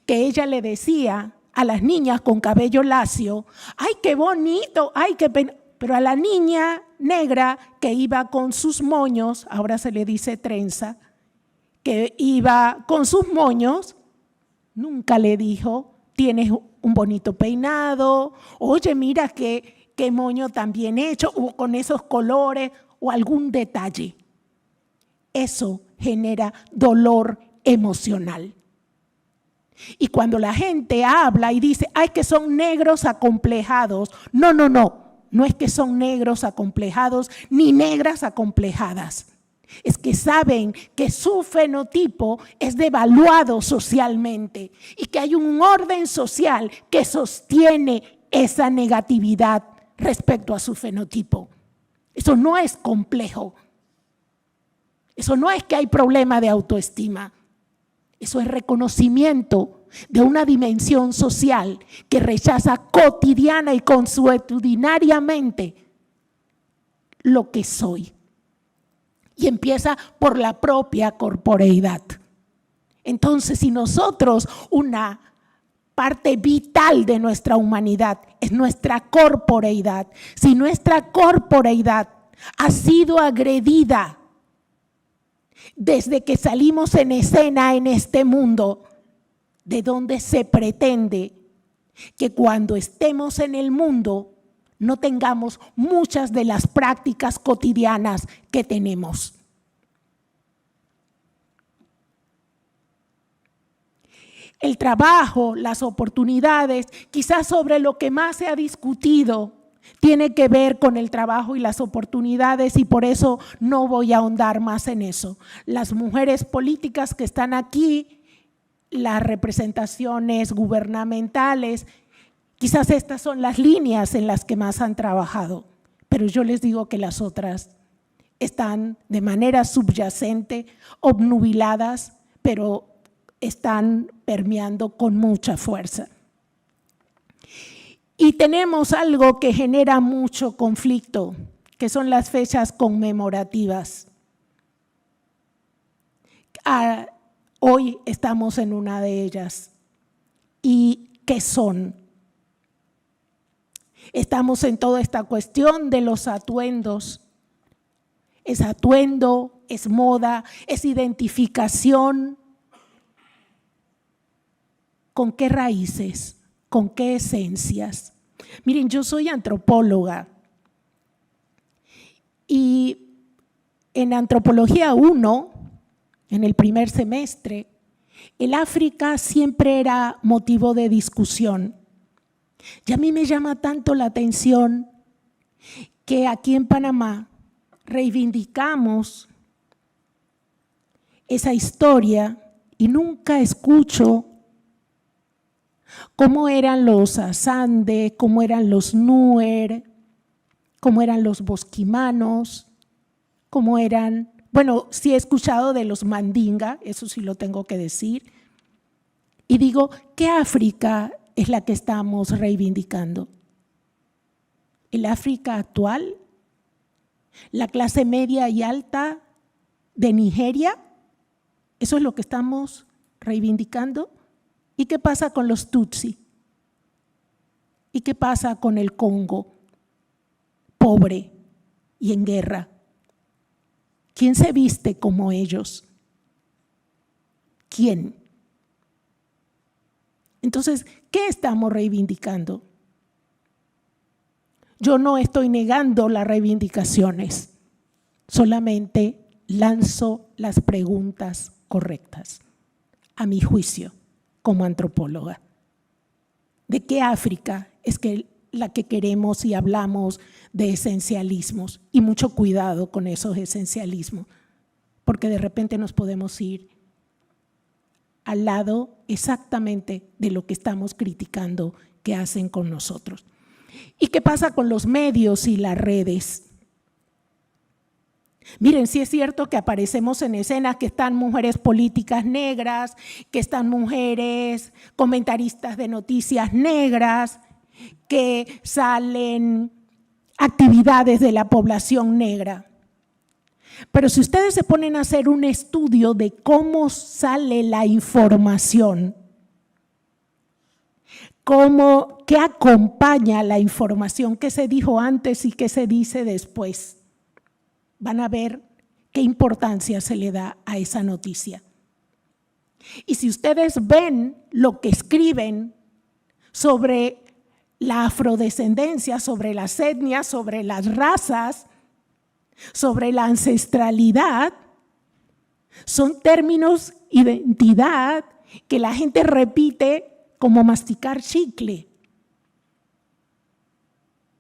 que ella le decía a las niñas con cabello lacio, ¡ay, qué bonito! ¡Ay, qué peinado! Pero a la niña negra que iba con sus moños, ahora se le dice trenza, que iba con sus moños, nunca le dijo, tienes un bonito peinado, oye, mira qué moño tan bien hecho, o con esos colores, o algún detalle. Eso genera dolor emocional. Y cuando la gente habla y dice, ay, que son negros acomplejados, no es que son negros acomplejados ni negras acomplejadas. Es que saben que su fenotipo es devaluado socialmente y que hay un orden social que sostiene esa negatividad respecto a su fenotipo. Eso no es complejo. Eso no es que hay problema de autoestima. Eso es reconocimiento de una dimensión social que rechaza cotidiana y consuetudinariamente lo que soy. Y empieza por la propia corporeidad. Entonces, si nosotros, una parte vital de nuestra humanidad es nuestra corporeidad, si nuestra corporeidad ha sido agredida desde que salimos en escena en este mundo, ¿de dónde se pretende que cuando estemos en el mundo no tengamos muchas de las prácticas cotidianas que tenemos. El trabajo, las oportunidades, quizás sobre lo que más se ha discutido, tiene que ver con el trabajo y las oportunidades, y por eso no voy a ahondar más en eso. Las mujeres políticas que están aquí, las representaciones gubernamentales, quizás estas son las líneas en las que más han trabajado, pero yo les digo que las otras están de manera subyacente, obnubiladas, pero están permeando con mucha fuerza. Y tenemos algo que genera mucho conflicto, que son las fechas conmemorativas. Hoy estamos en una de ellas. ¿Y qué son? Estamos en toda esta cuestión de los atuendos. Es atuendo, es moda, es identificación. ¿Con qué raíces? ¿Con qué esencias? Miren, yo soy antropóloga y en Antropología 1, en el primer semestre, el África siempre era motivo de discusión. Y a mí me llama tanto la atención que aquí en Panamá reivindicamos esa historia y nunca escucho cómo eran los Asande, cómo eran los Nuer, cómo eran los bosquimanos, cómo eran, bueno, sí he escuchado de los Mandinga, eso sí lo tengo que decir, y digo, ¿qué África es la que estamos reivindicando? ¿El África actual? ¿La clase media y alta de Nigeria? ¿Eso es lo que estamos reivindicando? ¿Y qué pasa con los Tutsi? ¿Y qué pasa con el Congo, pobre y en guerra? ¿Quién se viste como ellos? ¿Quién? Entonces, ¿qué estamos reivindicando? Yo no estoy negando las reivindicaciones, solamente lanzo las preguntas correctas, a mi juicio, como antropóloga. ¿De qué África es la que queremos y hablamos de esencialismos? Y mucho cuidado con esos esencialismos, porque de repente nos podemos ir al lado exactamente de lo que estamos criticando que hacen con nosotros. ¿Y qué pasa con los medios y las redes? Miren, sí es cierto que aparecemos en escenas que están mujeres políticas negras, que están mujeres comentaristas de noticias negras, que salen actividades de la población negra. Pero si ustedes se ponen a hacer un estudio de cómo sale la información, qué acompaña la información, qué se dijo antes y qué se dice después, van a ver qué importancia se le da a esa noticia. Y si ustedes ven lo que escriben sobre la afrodescendencia, sobre las etnias, sobre las razas, sobre la ancestralidad, son términos, identidad, que la gente repite como masticar chicle.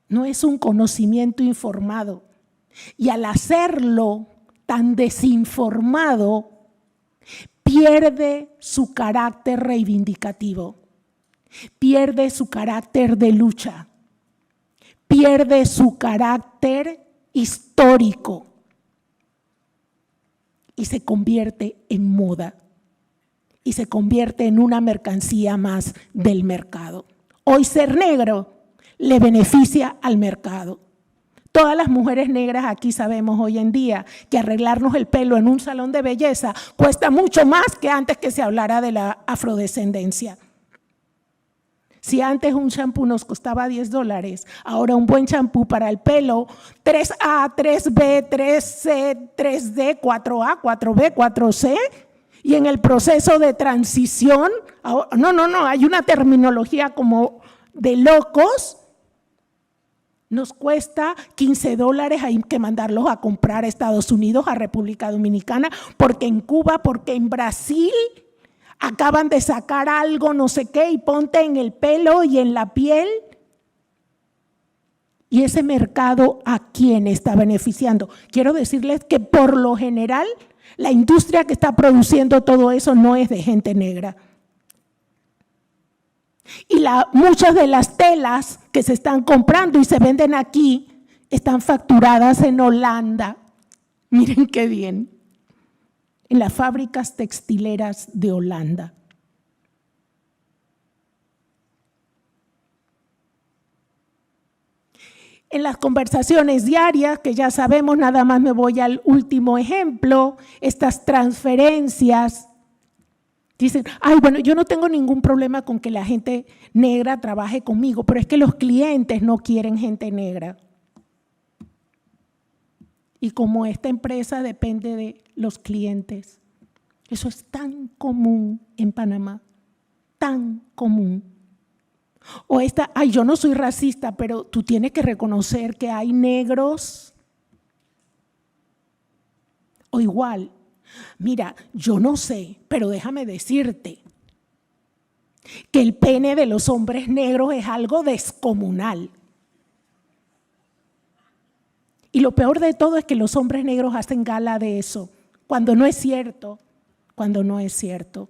No es un conocimiento informado. Y al hacerlo tan desinformado, pierde su carácter reivindicativo, pierde su carácter de lucha, pierde su carácter histórico y se convierte en moda y se convierte en una mercancía más del mercado. Hoy ser negro le beneficia al mercado. Todas las mujeres negras aquí sabemos hoy en día que arreglarnos el pelo en un salón de belleza cuesta mucho más que antes que se hablara de la afrodescendencia. Si antes un champú nos costaba $10, ahora un buen champú para el pelo, 3A, 3B, 3C, 3D, 4A, 4B, 4C, y en el proceso de transición, no, hay una terminología como de locos, Nos cuesta $15, hay que mandarlos a comprar a Estados Unidos, a República Dominicana, porque en Cuba, porque en Brasil acaban de sacar algo, no sé qué, y ponte en el pelo y en la piel. ¿Y ese mercado a quién está beneficiando? Quiero decirles que por lo general la industria que está produciendo todo eso no es de gente negra. Y muchas de las telas que se están comprando y se venden aquí están facturadas en Holanda. Miren qué bien. En las fábricas textileras de Holanda. En las conversaciones diarias, que ya sabemos, nada más me voy al último ejemplo, estas transferencias, dicen, ay, bueno, yo no tengo ningún problema con que la gente negra trabaje conmigo, pero es que los clientes no quieren gente negra. Y como esta empresa depende de los clientes, eso es tan común en Panamá, tan común. O esta, ay, yo no soy racista, pero tú tienes que reconocer que hay negros. O igual, mira, yo no sé, pero déjame decirte que el pene de los hombres negros es algo descomunal. Y lo peor de todo es que los hombres negros hacen gala de eso, cuando no es cierto, cuando no es cierto.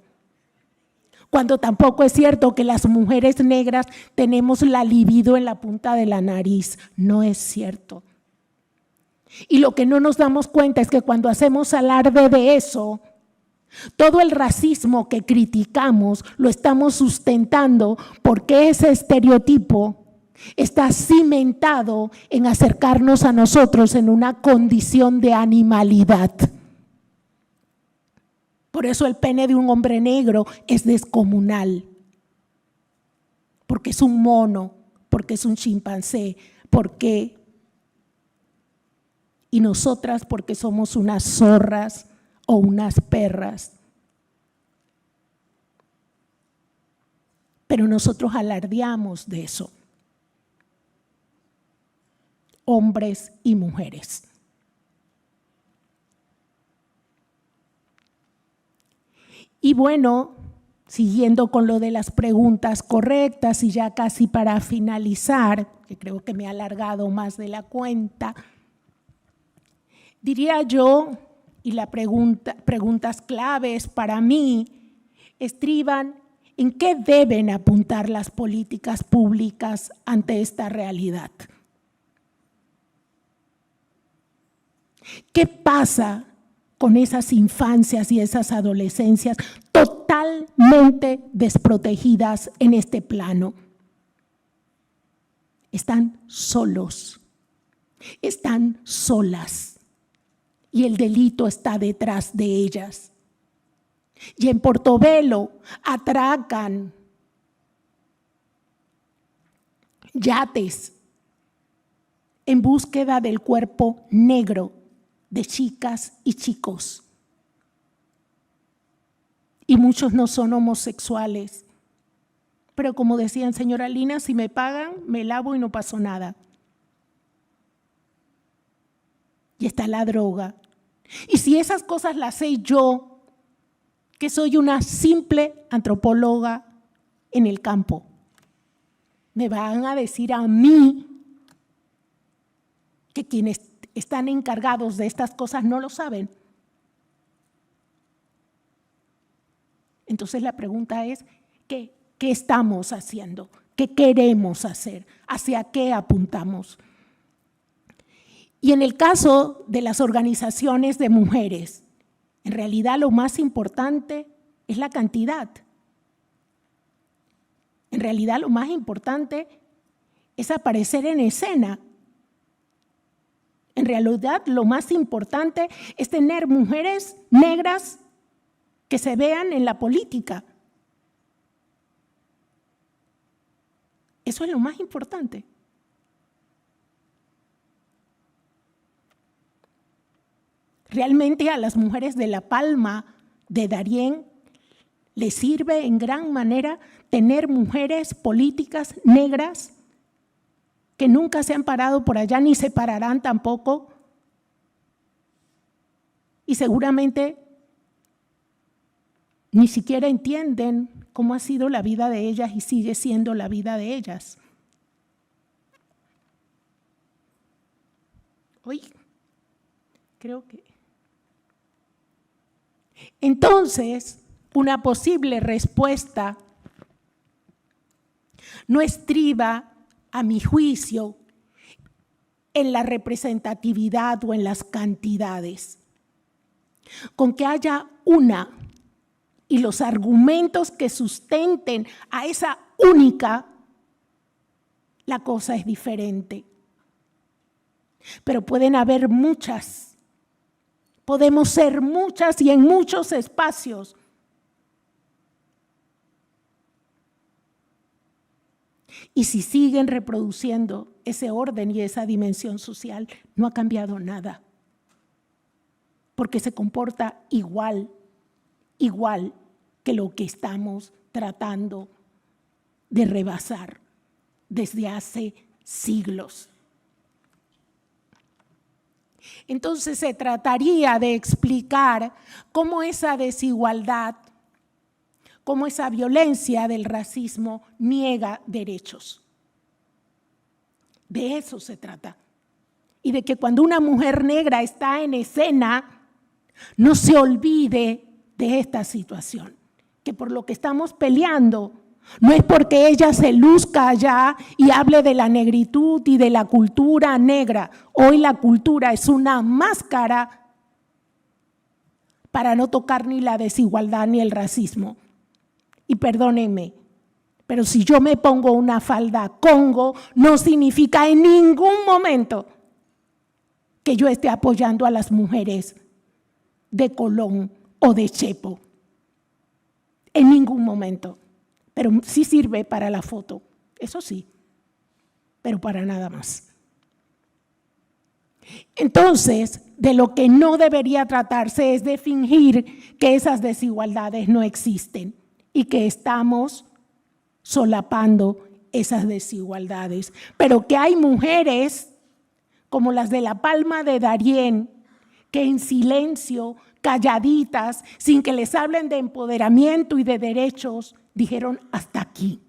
Cuando tampoco es cierto que las mujeres negras tenemos la libido en la punta de la nariz, no es cierto. Y lo que no nos damos cuenta es que cuando hacemos alarde de eso, todo el racismo que criticamos lo estamos sustentando porque ese estereotipo está cimentado en acercarnos a nosotros en una condición de animalidad. Por eso el pene de un hombre negro es descomunal, porque es un mono, porque es un chimpancé, y nosotras porque somos unas zorras o unas perras. Pero nosotros alardeamos de eso, hombres y mujeres. Y bueno, siguiendo con lo de las preguntas correctas y ya casi para finalizar, que creo que me he alargado más de la cuenta, diría yo, y las preguntas claves para mí estriban en qué deben apuntar las políticas públicas ante esta realidad. ¿Qué pasa con esas infancias y esas adolescencias totalmente desprotegidas en este plano? Están solos, están solas y el delito está detrás de ellas. Y en Portobelo atracan yates en búsqueda del cuerpo negro de chicas y chicos. Y muchos no son homosexuales. Pero como decían, señora Lina, si me pagan, me lavo y no pasó nada. Y está la droga. Y si esas cosas las sé yo, que soy una simple antropóloga en el campo, me van a decir a mí que quienes están encargados de estas cosas no lo saben. Entonces la pregunta es, ¿qué estamos haciendo? ¿Qué queremos hacer? ¿Hacia qué apuntamos? Y en el caso de las organizaciones de mujeres, en realidad lo más importante es la cantidad. En realidad lo más importante es aparecer en escena. En realidad, lo más importante es tener mujeres negras que se vean en la política. Eso es lo más importante. Realmente a las mujeres de La Palma, de Darién, les sirve en gran manera tener mujeres políticas negras que nunca se han parado por allá ni se pararán tampoco. Y seguramente ni siquiera entienden cómo ha sido la vida de ellas y sigue siendo la vida de ellas. Hoy creo que… Entonces, una posible respuesta no estriba, a mi juicio, en la representatividad o en las cantidades. Con que haya una y los argumentos que sustenten a esa única, la cosa es diferente. Pero pueden haber muchas. Podemos ser muchas y en muchos espacios. Y si siguen reproduciendo ese orden y esa dimensión social, no ha cambiado nada. Porque se comporta igual que lo que estamos tratando de rebasar desde hace siglos. Entonces se trataría de explicar cómo esa desigualdad, cómo esa violencia del racismo niega derechos. De eso se trata. Y de que cuando una mujer negra está en escena, no se olvide de esta situación, que por lo que estamos peleando no es porque ella se luzca allá y hable de la negritud y de la cultura negra. Hoy la cultura es una máscara para no tocar ni la desigualdad ni el racismo. Y perdónenme, pero si yo me pongo una falda congo, no significa en ningún momento que yo esté apoyando a las mujeres de Colón o de Chepo. En ningún momento. Pero sí sirve para la foto, eso sí, pero para nada más. Entonces, de lo que no debería tratarse es de fingir que esas desigualdades no existen y que estamos solapando esas desigualdades, pero que hay mujeres como las de La Palma de Darién que en silencio, calladitas, sin que les hablen de empoderamiento y de derechos, dijeron hasta aquí.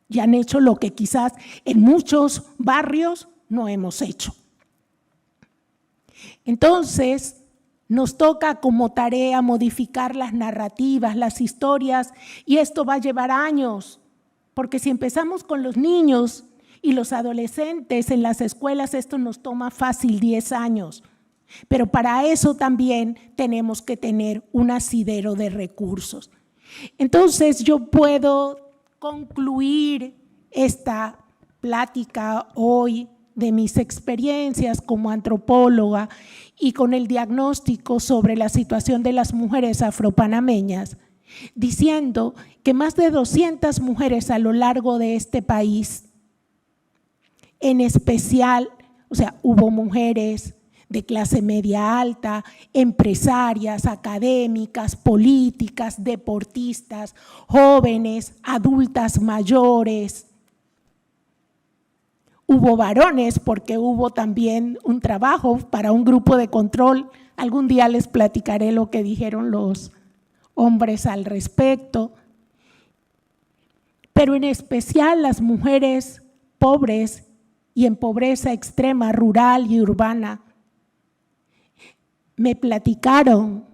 Y han hecho lo que quizás en muchos barrios no hemos hecho. Entonces, nos toca como tarea modificar las narrativas, las historias, y esto va a llevar años, porque si empezamos con los niños y los adolescentes en las escuelas, esto nos toma fácil 10 años. Pero para eso también tenemos que tener un asidero de recursos. Entonces yo puedo concluir esta plática hoy de mis experiencias como antropóloga y con el diagnóstico sobre la situación de las mujeres afropanameñas, diciendo que más de 200 mujeres a lo largo de este país, en especial, o sea, hubo mujeres de clase media alta, empresarias, académicas, políticas, deportistas, jóvenes, adultas mayores. Hubo varones porque hubo también un trabajo para un grupo de control. Algún día les platicaré lo que dijeron los hombres al respecto. Pero en especial las mujeres pobres y en pobreza extrema, rural y urbana, me platicaron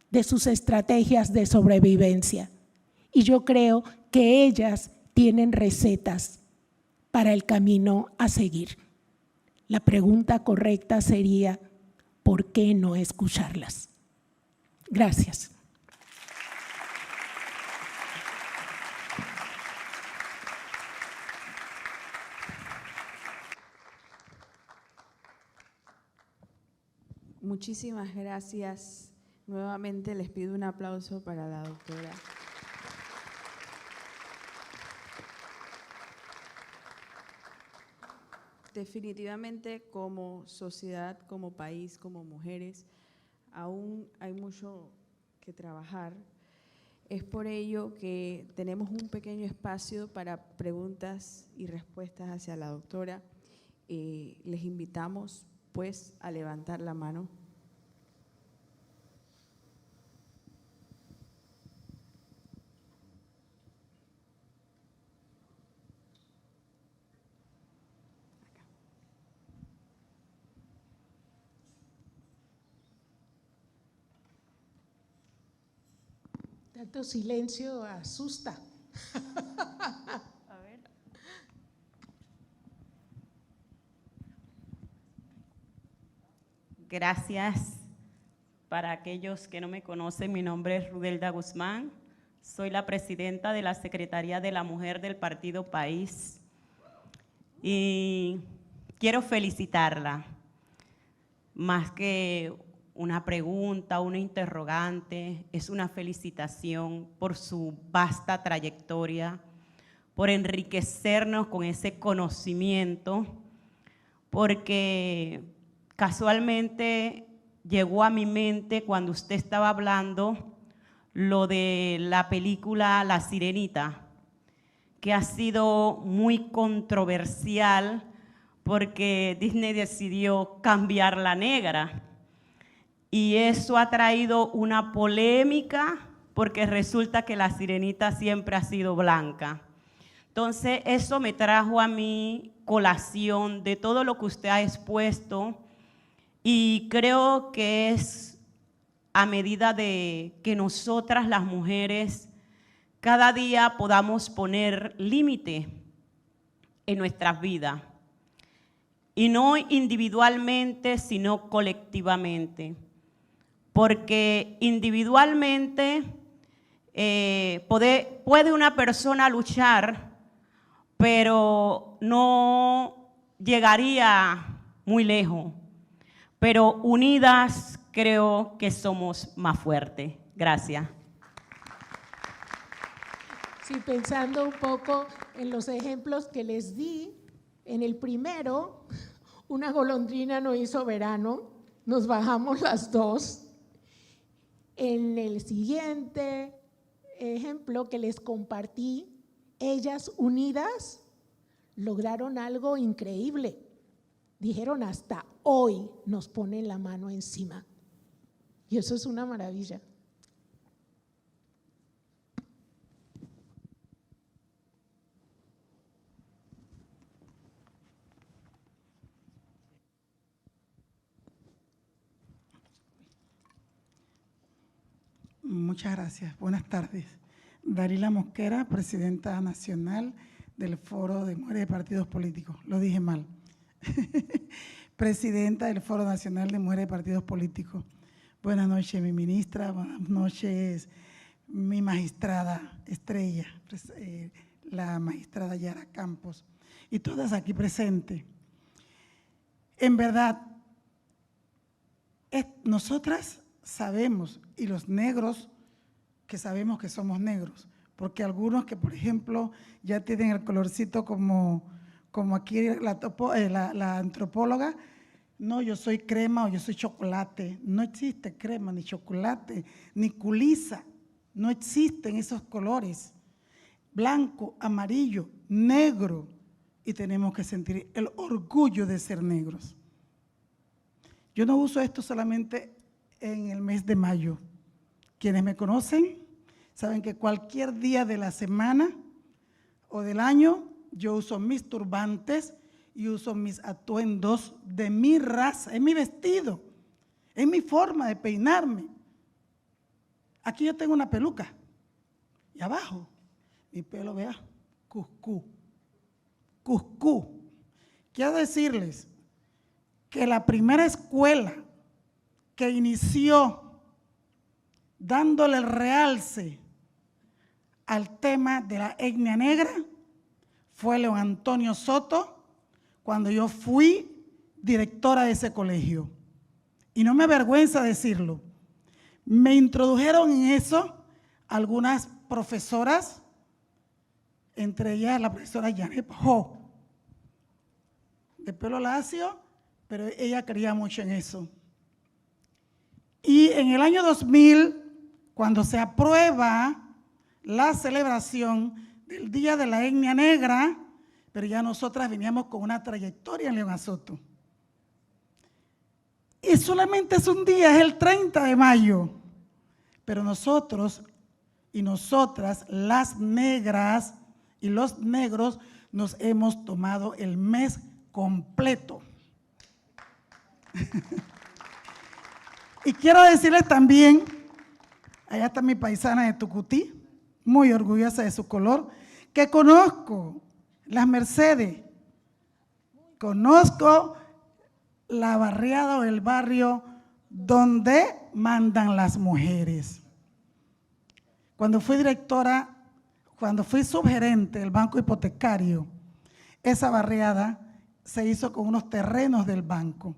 de sus estrategias de sobrevivencia y yo creo que ellas tienen recetas para el camino a seguir. La pregunta correcta sería, ¿por qué no escucharlas? Gracias. Muchísimas gracias. Nuevamente les pido un aplauso para la doctora. Definitivamente como sociedad, como país, como mujeres, aún hay mucho que trabajar. Es por ello que tenemos un pequeño espacio para preguntas y respuestas hacia la doctora. Les invitamos, pues, a levantar la mano. Tanto silencio asusta. A ver. Gracias. Para aquellos que no me conocen, mi nombre es Rudelda Guzmán. Soy la presidenta de la Secretaría de la Mujer del Partido País. Y quiero felicitarla. Más que una pregunta, una interrogante, es una felicitación por su vasta trayectoria, por enriquecernos con ese conocimiento, porque casualmente llegó a mi mente cuando usted estaba hablando lo de la película La Sirenita, que ha sido muy controversial porque Disney decidió cambiarla negra. Y eso ha traído una polémica porque resulta que la sirenita siempre ha sido blanca. Entonces, eso me trajo a mí colación de todo lo que usted ha expuesto y creo que es a medida de que nosotras las mujeres cada día podamos poner límite en nuestras vidas. Y no individualmente, sino colectivamente. Porque individualmente puede una persona luchar, pero no llegaría muy lejos. Pero unidas creo que somos más fuertes. Gracias. Sí, pensando un poco en los ejemplos que les di, en el primero, una golondrina no hizo verano, nos bajamos las dos. En el siguiente ejemplo que les compartí, ellas unidas lograron algo increíble. Dijeron hasta hoy nos ponen la mano encima. Y eso es una maravilla. Muchas gracias. Buenas tardes. Darila Mosquera, presidenta nacional del Foro de Mujeres de Partidos Políticos. Lo dije mal. Presidenta del Foro Nacional de Mujeres de Partidos Políticos. Buenas noches, mi ministra. Buenas noches, mi magistrada estrella, la magistrada Yara Campos, y todas aquí presentes. En verdad, nosotras sabemos, y los negros que sabemos que somos negros, porque algunos que, por ejemplo, ya tienen el colorcito como aquí la antropóloga, no, yo soy crema o yo soy chocolate. No existe crema, ni chocolate, ni culisa, no existen esos colores. Blanco, amarillo, negro, y tenemos que sentir el orgullo de ser negros. Yo no uso esto solamente en el mes de mayo. Quienes me conocen saben que cualquier día de la semana o del año yo uso mis turbantes y uso mis atuendos de mi raza, es mi vestido, es mi forma de peinarme. Aquí yo tengo una peluca y abajo mi pelo, vea, cuscú. Cuscú. Quiero decirles que la primera escuela que inició dándole el realce al tema de la etnia negra fue León Antonio Soto, cuando yo fui directora de ese colegio. Y no me avergüenza decirlo. Me introdujeron en eso algunas profesoras, entre ellas la profesora Janet Ho, de pelo lacio, pero ella creía mucho en eso. Y en el año 2000, cuando se aprueba la celebración del Día de la Etnia Negra, pero ya nosotras veníamos con una trayectoria en León Azoto. Y solamente es un día, es el 30 de mayo, pero nosotros y nosotras, las negras y los negros, nos hemos tomado el mes completo. Y quiero decirles también, allá está mi paisana de Tucutí, muy orgullosa de su color, que conozco Las Mercedes, conozco la barriada o el barrio donde mandan las mujeres. Cuando fui directora, cuando fui subgerente del banco hipotecario, esa barriada se hizo con unos terrenos del banco.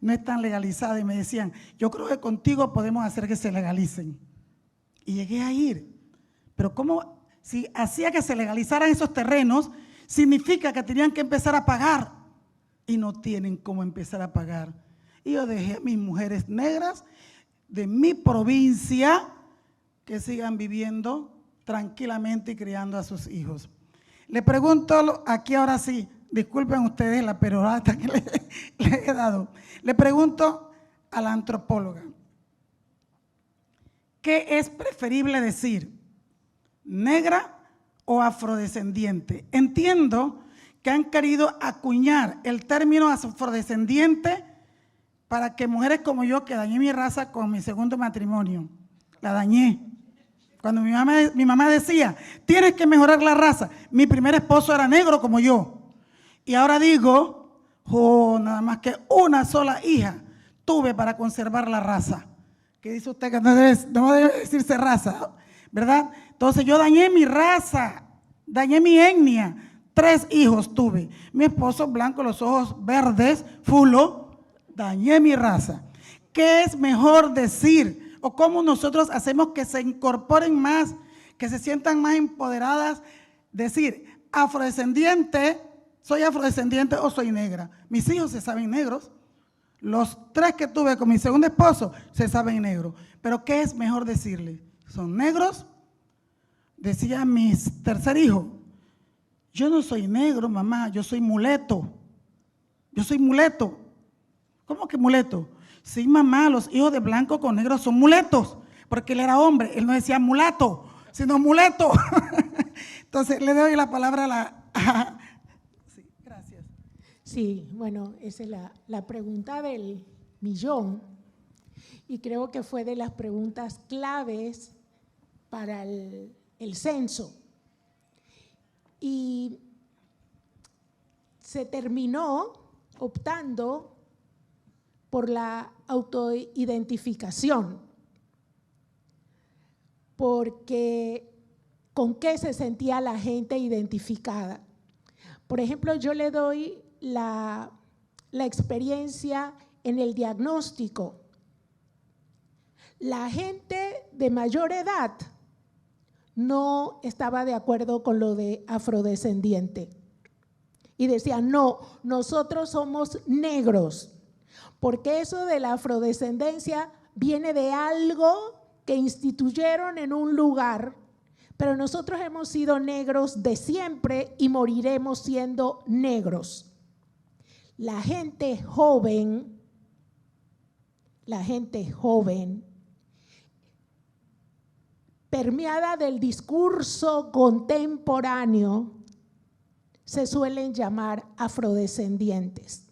No están legalizadas y me decían, yo creo que contigo podemos hacer que se legalicen. Y llegué a ir. Pero ¿cómo? Si hacía que se legalizaran esos terrenos, significa que tenían que empezar a pagar. Y no tienen cómo empezar a pagar. Y yo dejé a mis mujeres negras de mi provincia que sigan viviendo tranquilamente y criando a sus hijos. Le pregunto aquí ahora sí, disculpen ustedes la perorata que le he dado. Le pregunto a la antropóloga, ¿qué es preferible decir? ¿Negra o afrodescendiente? Entiendo que han querido acuñar el término afrodescendiente para que mujeres como yo, que dañé mi raza con mi segundo matrimonio, la dañé. Cuando mi mamá decía, tienes que mejorar la raza, mi primer esposo era negro como yo. Y ahora digo, nada más que una sola hija tuve para conservar la raza. ¿Qué dice usted que no debe decirse raza? ¿Verdad? Entonces yo dañé mi raza, dañé mi etnia. 3 hijos tuve. Mi esposo blanco, los ojos verdes, fulo, dañé mi raza. ¿Qué es mejor decir? ¿O cómo nosotros hacemos que se incorporen más, que se sientan más empoderadas? Decir, afrodescendiente, soy afrodescendiente o soy negra. Mis hijos se saben negros. Los 3 que tuve con mi segundo esposo se saben negros. Pero ¿qué es mejor decirle? ¿Son negros? Decía mi tercer hijo, yo no soy negro, mamá, yo soy muleto. Yo soy muleto. ¿Cómo que muleto? Sí, mamá, los hijos de blanco con negro son muletos, porque él era hombre, él no decía mulato, sino muleto. Entonces, le doy la palabra a la… Sí, gracias. Sí, bueno, esa es la pregunta del millón y creo que fue de las preguntas claves para el censo. Y se terminó optando por la autoidentificación, porque ¿con qué se sentía la gente identificada? Por ejemplo, yo le doy la experiencia en el diagnóstico. La gente de mayor edad no estaba de acuerdo con lo de afrodescendiente y decía, no, nosotros somos negros, porque eso de la afrodescendencia viene de algo que instituyeron en un lugar, pero nosotros hemos sido negros de siempre y moriremos siendo negros. La gente joven, permeada del discurso contemporáneo, se suelen llamar afrodescendientes.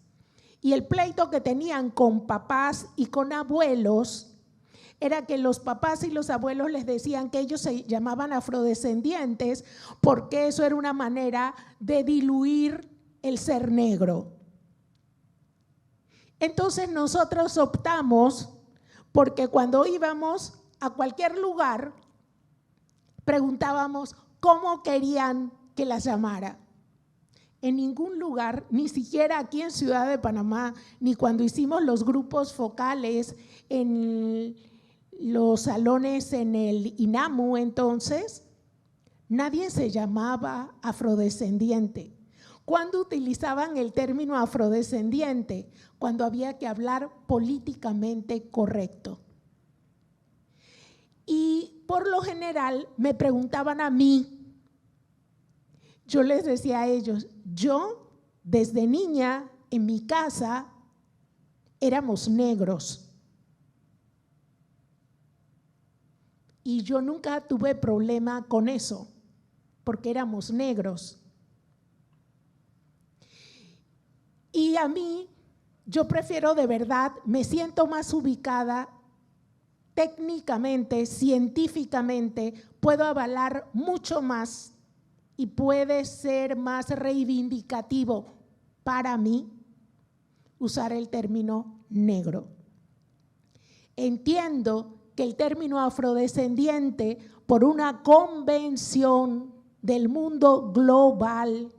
Y el pleito que tenían con papás y con abuelos era que los papás y los abuelos les decían que ellos se llamaban afrodescendientes porque eso era una manera de diluir el ser negro. Entonces nosotros optamos porque cuando íbamos a cualquier lugar preguntábamos cómo querían que las llamara. En ningún lugar, ni siquiera aquí en Ciudad de Panamá, ni cuando hicimos los grupos focales en los salones en el INAMU entonces, nadie se llamaba afrodescendiente. ¿Cuándo utilizaban el término afrodescendiente? Cuando había que hablar políticamente correcto. Y por lo general me preguntaban a mí. Yo les decía a ellos, yo desde niña en mi casa éramos negros. Y yo nunca tuve problema con eso, porque éramos negros. Y a mí, yo prefiero de verdad, me siento más ubicada técnicamente, científicamente, puedo avalar mucho más y puede ser más reivindicativo para mí usar el término negro. Entiendo que el término afrodescendiente, por una convención del mundo global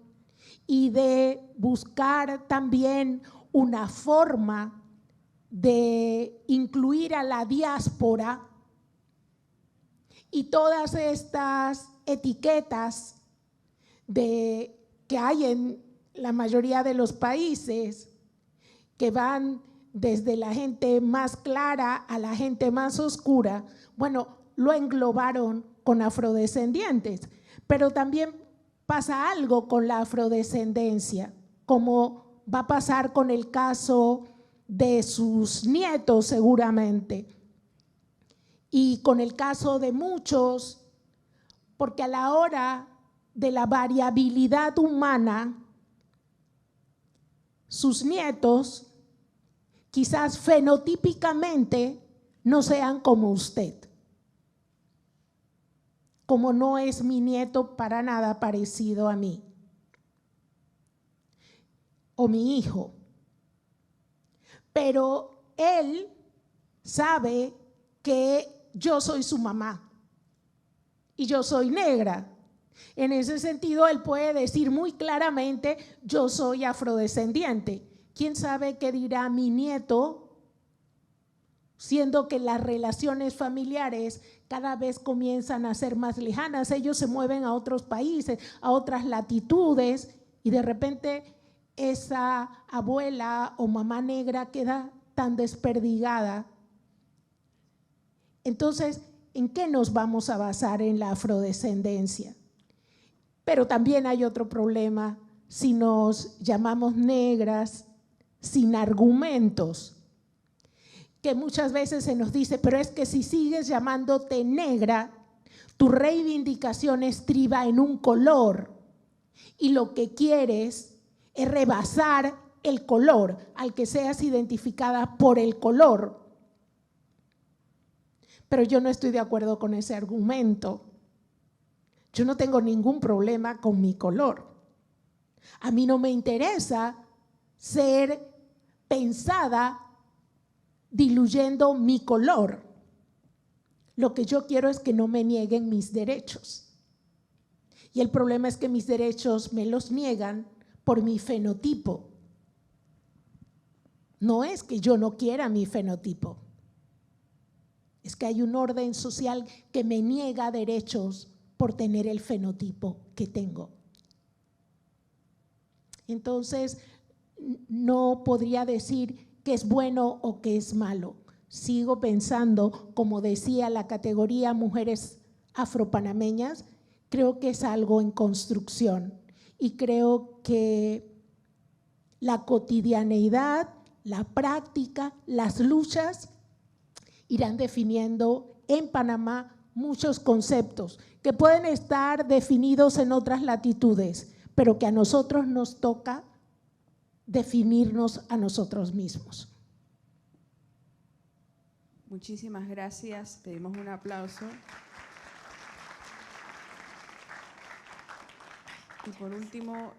y de buscar también una forma de incluir a la diáspora y todas estas etiquetas que hay en la mayoría de los países, que van desde la gente más clara a la gente más oscura, bueno, lo englobaron con afrodescendientes, pero también pasa algo con la afrodescendencia, como va a pasar con el caso de sus nietos seguramente, y con el caso de muchos, porque a la hora de la variabilidad humana, sus nietos quizás fenotípicamente no sean como usted, como no es mi nieto para nada parecido a mí, o mi hijo. Pero él sabe que yo soy su mamá y yo soy negra. En ese sentido, él puede decir muy claramente, yo soy afrodescendiente. ¿Quién sabe qué dirá mi nieto? Siendo que las relaciones familiares cada vez comienzan a ser más lejanas, ellos se mueven a otros países, a otras latitudes, y de repente esa abuela o mamá negra queda tan desperdigada. Entonces, ¿en qué nos vamos a basar en la afrodescendencia? Pero también hay otro problema si nos llamamos negras sin argumentos, que muchas veces se nos dice, pero es que si sigues llamándote negra, tu reivindicación estriba en un color y lo que quieres es rebasar el color, al que seas identificada por el color. Pero yo no estoy de acuerdo con ese argumento. Yo no tengo ningún problema con mi color. A mí no me interesa ser pensada diluyendo mi color. Lo que yo quiero es que no me nieguen mis derechos. Y el problema es que mis derechos me los niegan por mi fenotipo. No es que yo no quiera mi fenotipo. Es que hay un orden social que me niega derechos por tener el fenotipo que tengo. Entonces, no podría decir que es bueno o que es malo. Sigo pensando, como decía, la categoría mujeres afropanameñas, creo que es algo en construcción y creo que la cotidianeidad, la práctica, las luchas irán definiendo en Panamá muchos conceptos que pueden estar definidos en otras latitudes, pero que a nosotros nos toca definirnos a nosotros mismos. Muchísimas gracias. Pedimos un aplauso. Y por último,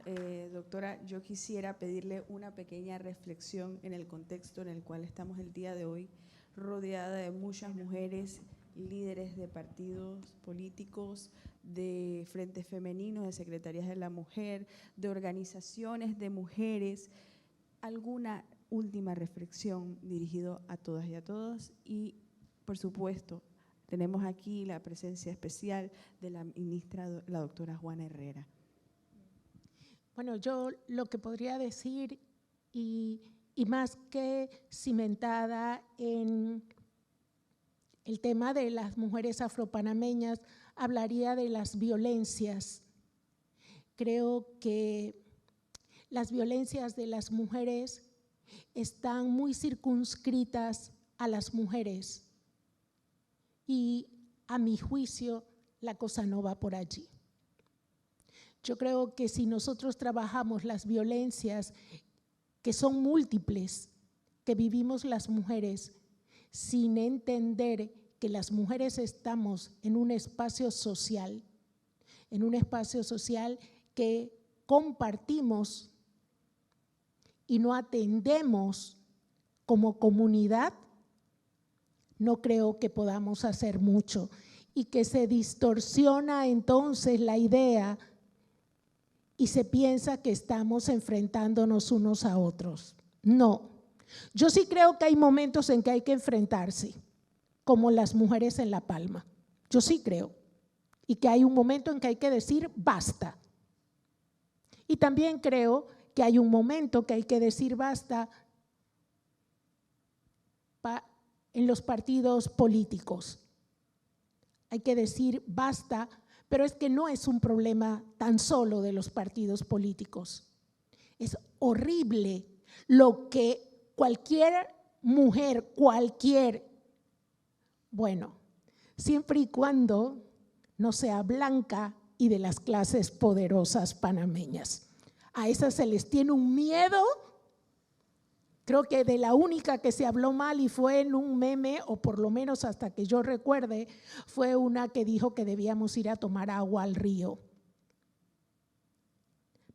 doctora, yo quisiera pedirle una pequeña reflexión en el contexto en el cual estamos el día de hoy, rodeada de muchas mujeres, líderes de partidos políticos, de frentes femeninos, de secretarías de la mujer, de organizaciones de mujeres. ¿Alguna última reflexión dirigido a todas y a todos? Y, por supuesto, tenemos aquí la presencia especial de la ministra, la doctora Juana Herrera. Bueno, yo lo que podría decir, y más que cimentada en el tema de las mujeres afropanameñas, hablaría de las violencias. Creo que las violencias de las mujeres están muy circunscritas a las mujeres y a mi juicio la cosa no va por allí. Yo creo que si nosotros trabajamos las violencias que son múltiples, que vivimos las mujeres, sin entender que las mujeres estamos en un espacio social que compartimos y no atendemos como comunidad, no creo que podamos hacer mucho y que se distorsiona entonces la idea y se piensa que estamos enfrentándonos unos a otros. No, yo sí creo que hay momentos en que hay que enfrentarse, como las mujeres en La Palma. Yo sí creo. Y que hay un momento en que hay que decir basta. Y también creo que hay un momento que hay que decir basta en los partidos políticos. Hay que decir basta, pero es que no es un problema tan solo de los partidos políticos. Es horrible lo que cualquier mujer, bueno, siempre y cuando no sea blanca y de las clases poderosas panameñas. A esas se les tiene un miedo. Creo que de la única que se habló mal y fue en un meme, o por lo menos hasta que yo recuerde, fue una que dijo que debíamos ir a tomar agua al río.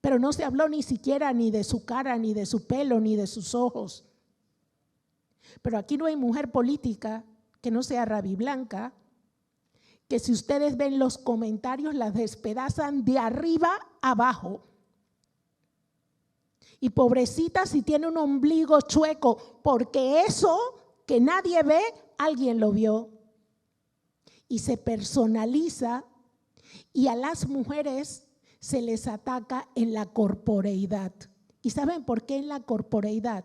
Pero no se habló ni siquiera ni de su cara, ni de su pelo, ni de sus ojos. Pero aquí no hay mujer política que no sea rabiblanca, que si ustedes ven los comentarios las despedazan de arriba abajo. Y pobrecita si tiene un ombligo chueco, porque eso que nadie ve, alguien lo vio. Y se personaliza y a las mujeres se les ataca en la corporeidad. ¿Y saben por qué en la corporeidad?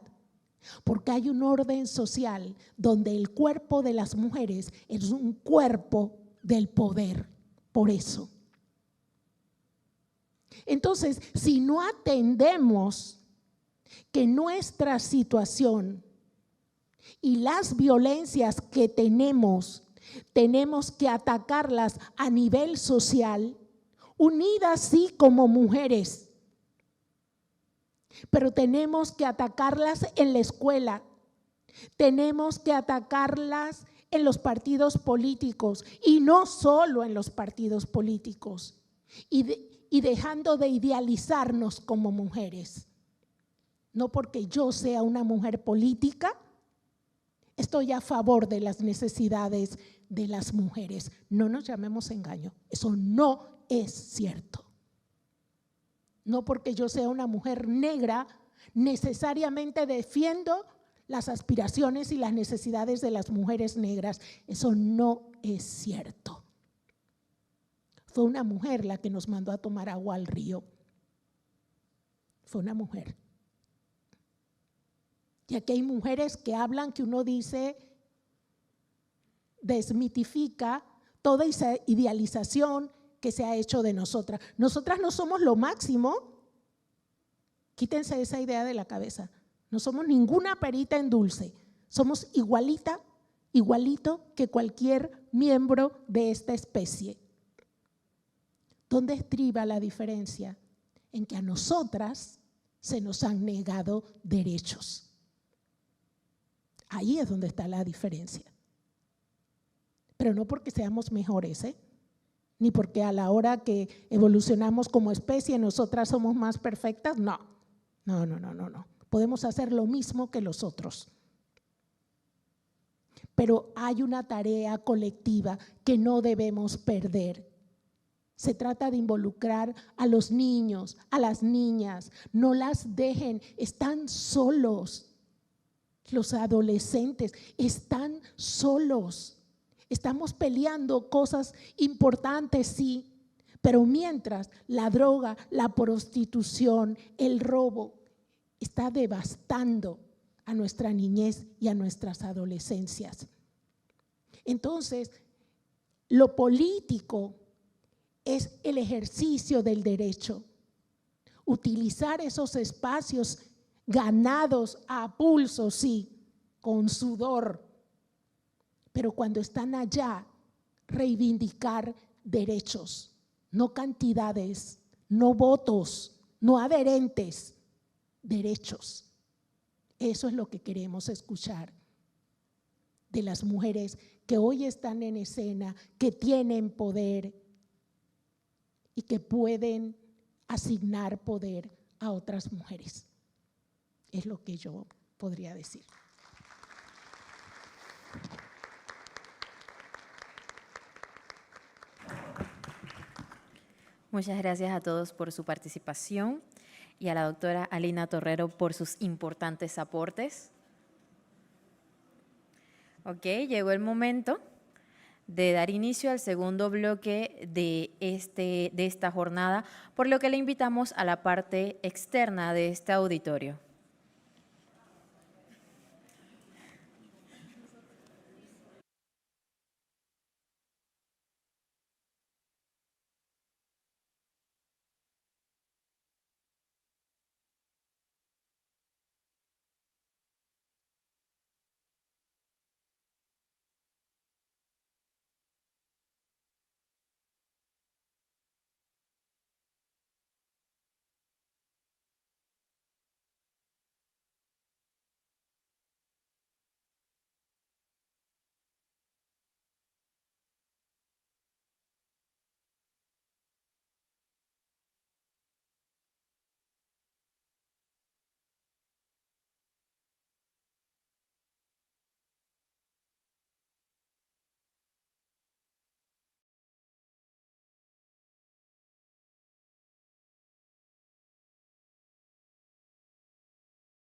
Porque hay un orden social donde el cuerpo de las mujeres es un cuerpo del poder, por eso. Entonces, si no atendemos que nuestra situación y las violencias que tenemos que atacarlas a nivel social, unidas sí como mujeres, pero tenemos que atacarlas en la escuela, tenemos que atacarlas en los partidos políticos y no solo en los partidos políticos y dejando de idealizarnos como mujeres. No porque yo sea una mujer política, estoy a favor de las necesidades de las mujeres. No nos llamemos engaño, eso no es cierto. No porque yo sea una mujer negra, necesariamente defiendo las aspiraciones y las necesidades de las mujeres negras. Eso no es cierto. Fue una mujer la que nos mandó a tomar agua al río. Fue una mujer. Y aquí hay mujeres que hablan, que uno dice, desmitifica toda esa idealización que se ha hecho de nosotras. Nosotras no somos lo máximo. Quítense esa idea de la cabeza. No somos ninguna perita en dulce. Somos igualito que cualquier miembro de esta especie. ¿Dónde estriba la diferencia? En que a nosotras se nos han negado derechos. Ahí es donde está la diferencia. Pero no porque seamos mejores, ni porque a la hora que evolucionamos como especie nosotras somos más perfectas, no. Podemos hacer lo mismo que los otros. Pero hay una tarea colectiva que no debemos perder. Se trata de involucrar a los niños, a las niñas. No las dejen, están solos. Los adolescentes están solos. Estamos peleando cosas importantes, sí, pero mientras la droga, la prostitución, el robo está devastando a nuestra niñez y a nuestras adolescencias. Entonces, lo político es el ejercicio del derecho. Utilizar esos espacios ganados a pulso, sí, con sudor, pero cuando están allá, reivindicar derechos, no cantidades, no votos, no adherentes, derechos. Eso es lo que queremos escuchar de las mujeres que hoy están en escena, que tienen poder y que pueden asignar poder a otras mujeres. Es lo que yo podría decir. Muchas gracias a todos por su participación y a la doctora Alina Torrero por sus importantes aportes. Ok, llegó el momento de dar inicio al segundo bloque de esta jornada, por lo que le invitamos a la parte externa de este auditorio.